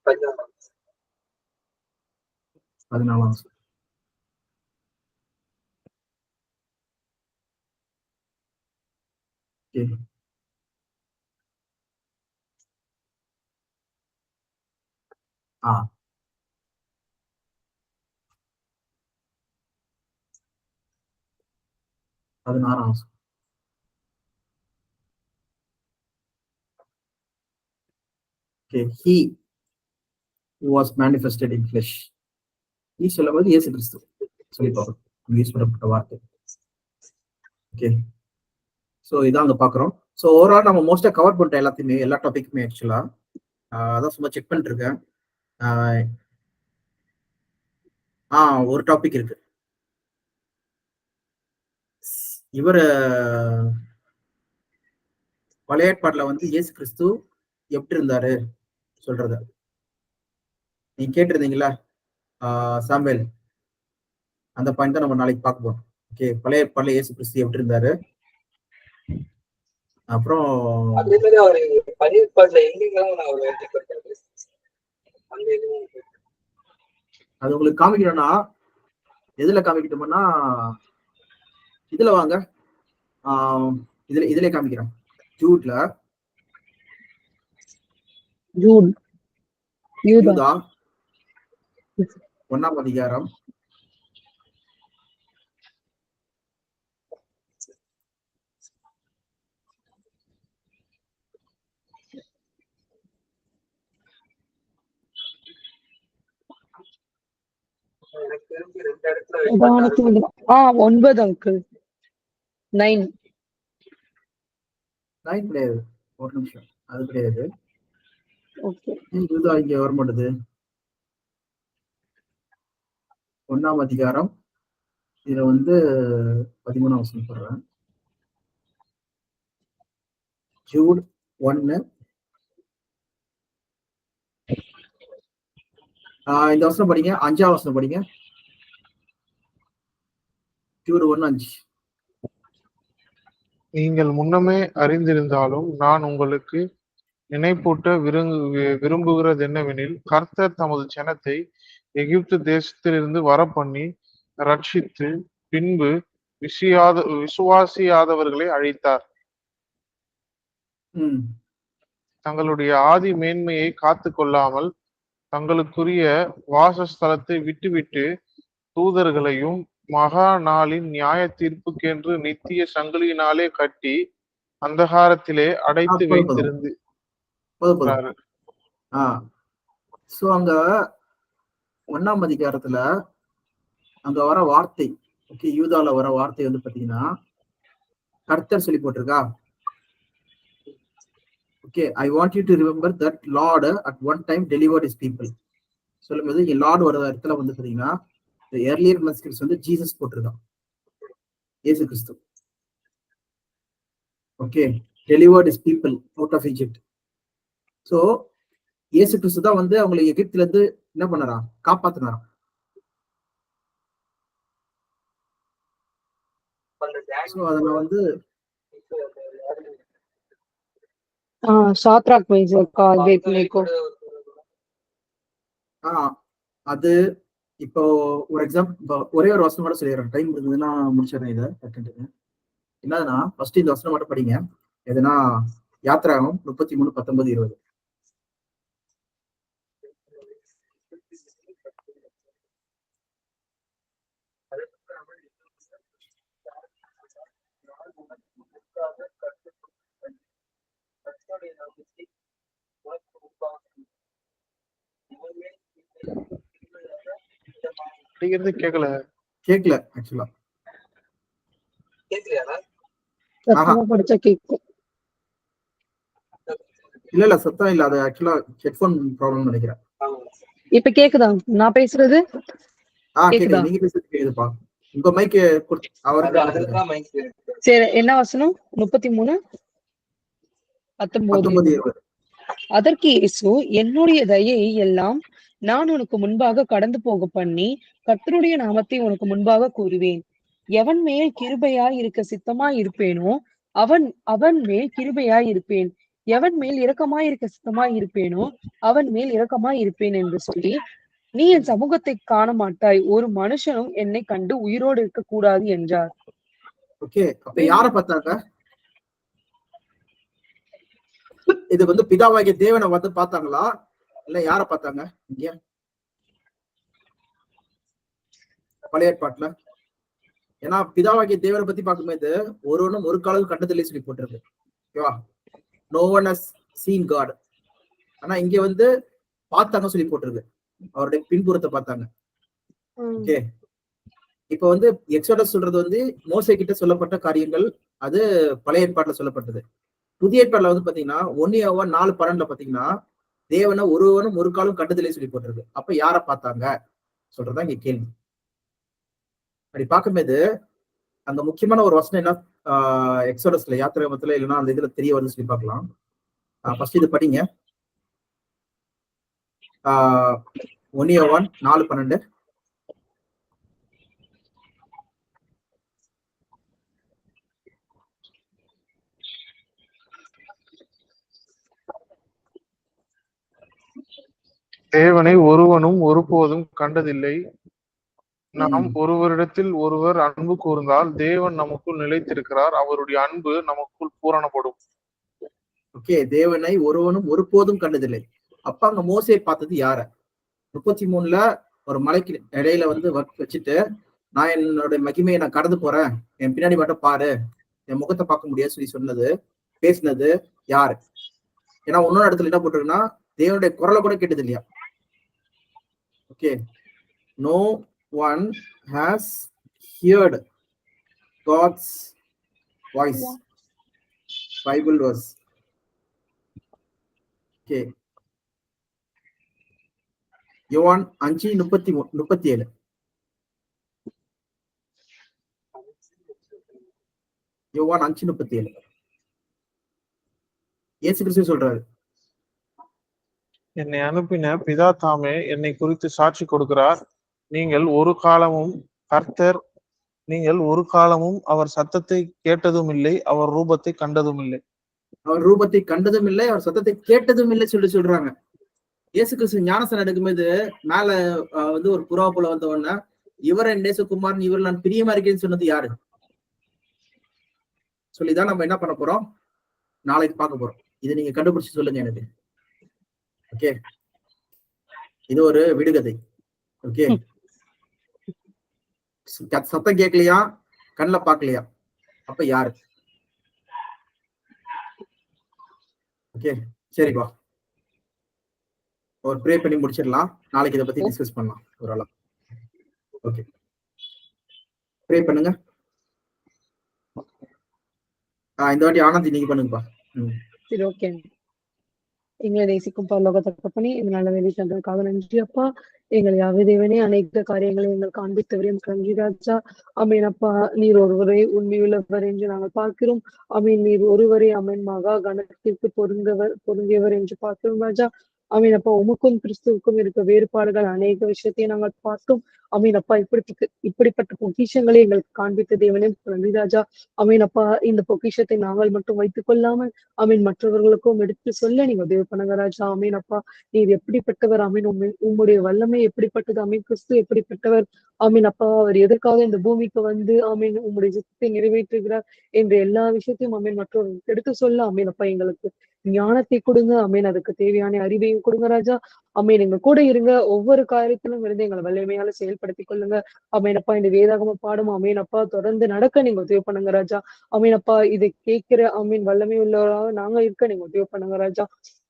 14 okay. Ah 16 okay. He was manifested in flesh. நீ சொல்லும்போது இயேசு கிறிஸ்து சொல்லி பார்க்கணும், யூஸ் பண்ணப்பட்ட வார்த்தை. ஓகே. ஸோ இதான் அங்க பாக்குறோம். ஸோ ஓவரால் நம்ம மோஸ்டா கவர் பண்ணிட்டோம் எல்லாத்தையுமே, எல்லா டாபிக்குமே ஆக்சுவலா. அதான் சும்மா செக் பண்ணிட்டு இருக்கேன். ஒரு டாபிக் இருக்கு. இவர் பழைய ஏற்பாடுல வந்து இயேசு கிறிஸ்து எப்படி இருந்தாரு சொல்றது நீங்க கேட்டிருந்தீங்களா சாம்பேல்? அந்த பாயிண்ட் தான் நம்ம நாளைக்கு பார்க்க போறோம். ஓகே. பழைய ஏற்பாடுல இயேசு கிறிஸ்து எப்படி இருந்தாரு, அப்புறம் அது உங்களுக்கு காமிக்கணும்னா எதுல காமிக்கணும்னா இதுல வாங்க, இதுல காமிக்கிறேன். ஜூட்ல யூதா 1ஆம் அதிகாரம் 9 அங்கிள் 9 கிடையாது. ஒரு நிமிஷம், அது கிடையாது. ஓகே. யூதா இங்க வர மாட்டேது. 1ஆம் அதிகாரம் இதுல வந்து 13ஆம் வசனம் சொல்றேன். ஜூட் 1 இந்த வசனம் படிங்க. 5ஆம் வசனம் படிங்க. ஜூட் 1:5. நீங்கள் முன்னமே அறிந்திருந்தாலும் நான் உங்களுக்கு நினைப்பூட்ட விரும்புகிறது என்னவெனில், கர்த்தர் தமது ஜனத்தை எகிப்து தேசத்திலிருந்து வரப்பண்ணி ரட்சித்து பின்பு விசுவாசியாதவர்களை அழித்தார். தங்களுடைய ஆதி மேன்மையை காத்து கொள்ளாமல் தங்களுக்குரிய வாசஸ்தலத்தை விட்டுவிட்டு தூதர்களையும் மகா நாளின் நியாய தீர்ப்புக்கென்று நித்திய சங்கிலியினாலே கட்டி அந்தகாரத்திலே அடைத்து வைத்திருந்து அங்க 1ஆம் அதிகாரத்துல அங்க வர வார்த்தை, ஓகே, யூதால வர வார்த்தை வந்து பாத்தீங்கன்னா கர்த்தர் சொல்லி போட்டிருக்கா. Okay. I want you to remember that Lord at one time delivered his people. சொல்லும்போது இங்க லார்ட் வர இடத்துல வந்து பாத்தீங்கன்னா earlier manuscripts வந்து ஜீசஸ் போட்டிருக்கான், Yesu Kristu. Okay. delivered his people out of Egypt. So Yesu Kristu தான் வந்து அவங்களை எகிப்துல இருந்து என்ன பண்ணறான், காப்பாத்தினாராம். அதுல வந்து அது இப்போ ஒரு எக்ஸாம்பிள், ஒரே ஒரு வசனம் கூட சொல்லிடுறேன், டைம் இருந்ததுன்னா முடிச்சிடறேன் இதை. என்னதுன்னா ஃபர்ஸ்ட் இந்த வசனம் மட்டும் படிங்க. எதுனா யாத்திராகம் 33:19-20. கேக்கல ஆக்சுவலா. இல்ல சத்தம் இல்ல, அது ஆக்சுவலா ஹெட்போன் ப்ராப்ளம் நினைக்கிறேன். இப்ப கேக்குதா நான் பேசுறது? கேக்குது, நீங்க பேசுறது கேக்குதுப்பா. உங்க மைக் சரி. என்ன வசனம்? 33:19-20. அதற்கு இயேசு, என்னுடைய தயையை எல்லாம் நான் உனக்கு முன்பாக கடந்து போக பண்ணி கர்த்தருடைய நாமத்தை உனக்கு முன்பாக கூறுவேன். எவன் மேல் கிருபையாய் இருக்க சித்தமாய் இருப்பேனோ அவன் மேல் கிருபையாய் இருப்பேன். எவன் மேல் இரக்கமாயிருக்க சித்தமாய் இருப்பேனோ அவன் மேல் இரக்கமாய் இருப்பேன் என்று சொல்லி, நீ என் சமூகத்தை காண மாட்டாய், ஒரு மனுஷனும் என்னை கண்டு உயிரோடு இருக்க கூடாது என்றார். ஓகே, அப்ப யார பார்த்தாங்க? இது வந்து பிதாவாகிய தேவனை வந்து பார்த்தாங்களா, இல்ல யார பார்த்தாங்க இங்க பழைய ஏற்பாட்டுல? ஏன்னா பிதாவாகிய தேவனை பத்தி பார்க்கும்போது ஒருவனும் ஒரு காலம் கண்டதில்லை சொல்லி போட்டிருக்கு. ஓகேவா? No one has seen God. ஆனா இங்க வந்து பார்த்தாங்க சொல்லி போட்டிருக்கு, அவருடைய பின்புறத்தை பார்த்தாங்க. ஓகே, இப்ப வந்து எக்ஸோடஸ் சொல்றது வந்து மோசே கிட்ட சொல்லப்பட்ட காரியங்கள், அது பழைய ஏற்பாட்டுல சொல்லப்பட்டது. புதிய ஏற்பாடுல வந்து பாத்தீங்கன்னா 1 யோவான் 4:12 பாத்தீங்கன்னா தேவனை ஒருவனும் ஒரு காலம் கண்டதில்லை சொல்லி போட்டிருக்கு. அப்ப யார பார்த்தாங்க சொல்றதா இங்க கேள்வி. அப்படி பார்க்கும்போது அங்க முக்கியமான ஒரு வசனம் என்ன, எக்ஸோடஸ்ல யாத்திராகமத்துல இல்லைன்னா அந்த இதுல தெரிய வருதுன்னு சொல்லி பார்க்கலாம். ஃபர்ஸ்ட் இது படிங்க. 1 யோவான் 4:12. தேவனை ஒருவனும் ஒருபோதும் கண்டதில்லை. நாம் ஒருவரிடத்தில் ஒருவர் அன்பு கூர்ந்தால் தேவன் நமக்குள் நிலைத்திருக்கிறார், அவருடைய அன்பு நமக்குள் பூரணப்படும். ஓகே, தேவனை ஒருவனும் ஒருபோதும் கண்டதில்லை. அப்ப அங்க மோசே பார்த்தது யார? 33ல ஒரு மலைக்கு இடையில வந்து வச்சுட்டு, நான் என்னோட மகிமையை நான் கடந்து போறேன், என் பின்னாடி மட்டும் பாரு, என் முகத்தை பார்க்க முடியாது சொல்லி சொன்னது, பேசினது யாரு? ஏன்னா இன்னொரு இடத்துல என்ன போட்டிருக்குன்னா தேவனுடைய குரலை கூட கேட்டது இல்லையா. Okay, no one has heard God's voice. Bible was. Okay, யோவான் 5:37. யோவான் 5:37 இயேசு கிறிஸ்து சொல்றாரு, என்னை அனுப்பின பிதா தாமே என்னை குறித்து சாட்சி கொடுக்கிறார். நீங்கள் ஒரு காலமும் அவர் சத்தத்தை கேட்டதும் இல்லை, அவர் ரூபத்தை கண்டதும் இல்லை. அவர் ரூபத்தை கண்டதும் இல்லை, அவர் சத்தத்தை கேட்டதும் இல்லை சொல்லி சொல்றாங்க. இயேசு கிறிஸ்து ஞானஸ்நானம் எடுக்கும்போது மேல வந்து ஒரு புறா போல வந்த உடனே இவர் என் நேசகுமாரன், இவர் நான் பிரியமா இருக்கேன்னு சொன்னது யாரு சொல்லிதான் நம்ம என்ன பண்ண போறோம், நாளைக்கு பார்க்க போறோம். இதை நீங்க கண்டுபிடிச்சு சொல்லுங்க எனக்கு. ஓகே, இது ஒரு விடுகதை. ஓகே, சத்தம் கேட்கலையா, கண்ணுல பார்க்கலையா, அப்ப யாரு? ஓகே, சரிப்பா, ஒரு ப்ரே பண்ணி முடிச்சிடலாம். நாளைக்கு இதை பத்தி டிஸ்கஸ் பண்ணலாம் ஒரு ஆளா. ஓகே, ப்ரே பண்ணுங்க. இந்த வாட்டி ஆனந்தி நீங்க பண்ணுங்கப்பா. சரி, ஓகே. எங்களை நேசிக்கும் பரலோக தகப்பனே, இந்த நல்ல வேலை தந்ததுக்காக நன்றி அப்பா. எங்களை தேவனே அனைத்து காரியங்களை எங்கள் காண்பித்தவரையும் கங்கிராஜா. அமீன் அப்பா, நீர் ஒருவரை உண்மையுள்ளவர் என்று நாங்கள் பார்க்கிறோம். அமீன், நீர் ஒருவரே அமீன் மகா கணத்திற்கு பொருந்தியவர் என்று பார்க்கிறோம் ராஜா. அமீன் அப்பா, உமக்கும் கிறிஸ்துவுக்கும் இருக்க வேறுபாடுகள் அநேக விஷயத்தை நாங்கள் பார்த்தோம். அமீன் அப்பா, இப்படிப்பட்ட பொக்கிஷங்களை எங்களுக்கு காண்பித்த தேவனே நன்றி ராஜா. அமீன் அப்பா, இந்த பொக்கிஷத்தை நாங்கள் மட்டும் வைத்துக் கொள்ளாமல் அமீன் மற்றவர்களுக்கும் எடுத்து சொல்ல நீங்க உதவி பண்ணுங்க ராஜா. அமீன் அப்பா, நீர் எப்படிப்பட்டவர், அமீன் உம்முடைய வல்லமை எப்படிப்பட்டது, அமீன் கிறிஸ்து எப்படிப்பட்டவர், அமீன் அப்பா, அவர் எதற்காக இந்த பூமிக்கு வந்து அமீன் உம்முடைய சித்தத்தை நிறைவேற்றுகிறார் என்ற எல்லா விஷயத்தையும் அமீன் மற்றவர்களுக்கு எடுத்து சொல்ல அமீன் அப்பா எங்களுக்கு ஞானத்தை கொடுங்க. அமீன், அதுக்கு தேவையான அறிவையும் கொடுங்க ராஜா. அமீன், எங்க கூட இருங்க, ஒவ்வொரு காரியத்திலும் இருந்து எங்களை வல்லமையால செயல்படுத்திக் கொள்ளுங்க. அமீன் அப்பா, இந்த வேதாகம பாடம் அமீன் அப்பா தொடர்ந்து நடக்க நீங்க உதவி பண்ணுங்க ராஜா. அமீன் அப்பா, இதை கேட்கிற அமீன் வல்லமை உள்ளவராக நாங்க இருக்க நீங்க உதவி பண்ணுங்க ராஜா.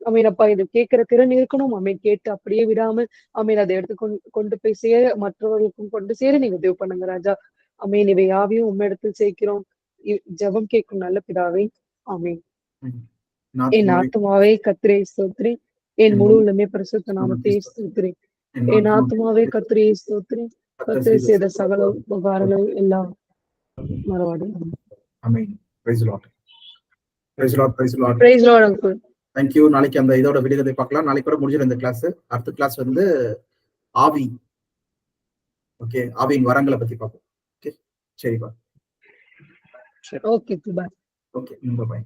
அமீன் அப்பா, இது கேட்கிற திறன் இருக்கணும். அமீன், கேட்டு அப்படியே விடாமல் அமீன் அதை எடுத்து கொண்டு போய் சேர மற்றவர்களுக்கும் கொண்டு சேர நீங்க உதவி பண்ணுங்க ராஜா. அமீன், இவை யாவையும் உம்மிடத்தில் சேர்க்கிறோம் ஜெபம் கேட்கும் நல்ல பிதாவே, ஆமீன். என் ஆத்துமாவே கர்த்தரை ஸ்தோத்திரி, என் முழு உள்ளமே பரிசுத்த நாமத்தை ஸ்தோத்திரி. என் ஆத்துமாவே கர்த்தரை ஸ்தோத்திரி, கர்த்தர் செய்த சகல உபகாரங்கள் எல்லாம் மறவாது. Amen. Praise Lord. Praise Lord. Praise Lord. Praise Lord uncle. Thank you. நாளைக்கு அந்த இதோட விடுகதை பார்க்கலாம். நாளைக்கு கூட முடிஞ்சிடும் இந்த கிளாஸ். அடுத்த கிளாஸ் வந்து ஆவி. ஓகே, ஆவியின் வரங்களை பத்தி பார்ப்போம். ஓகே, சரிப்பா. ஓகே, பாய். ஓகே, பாய்.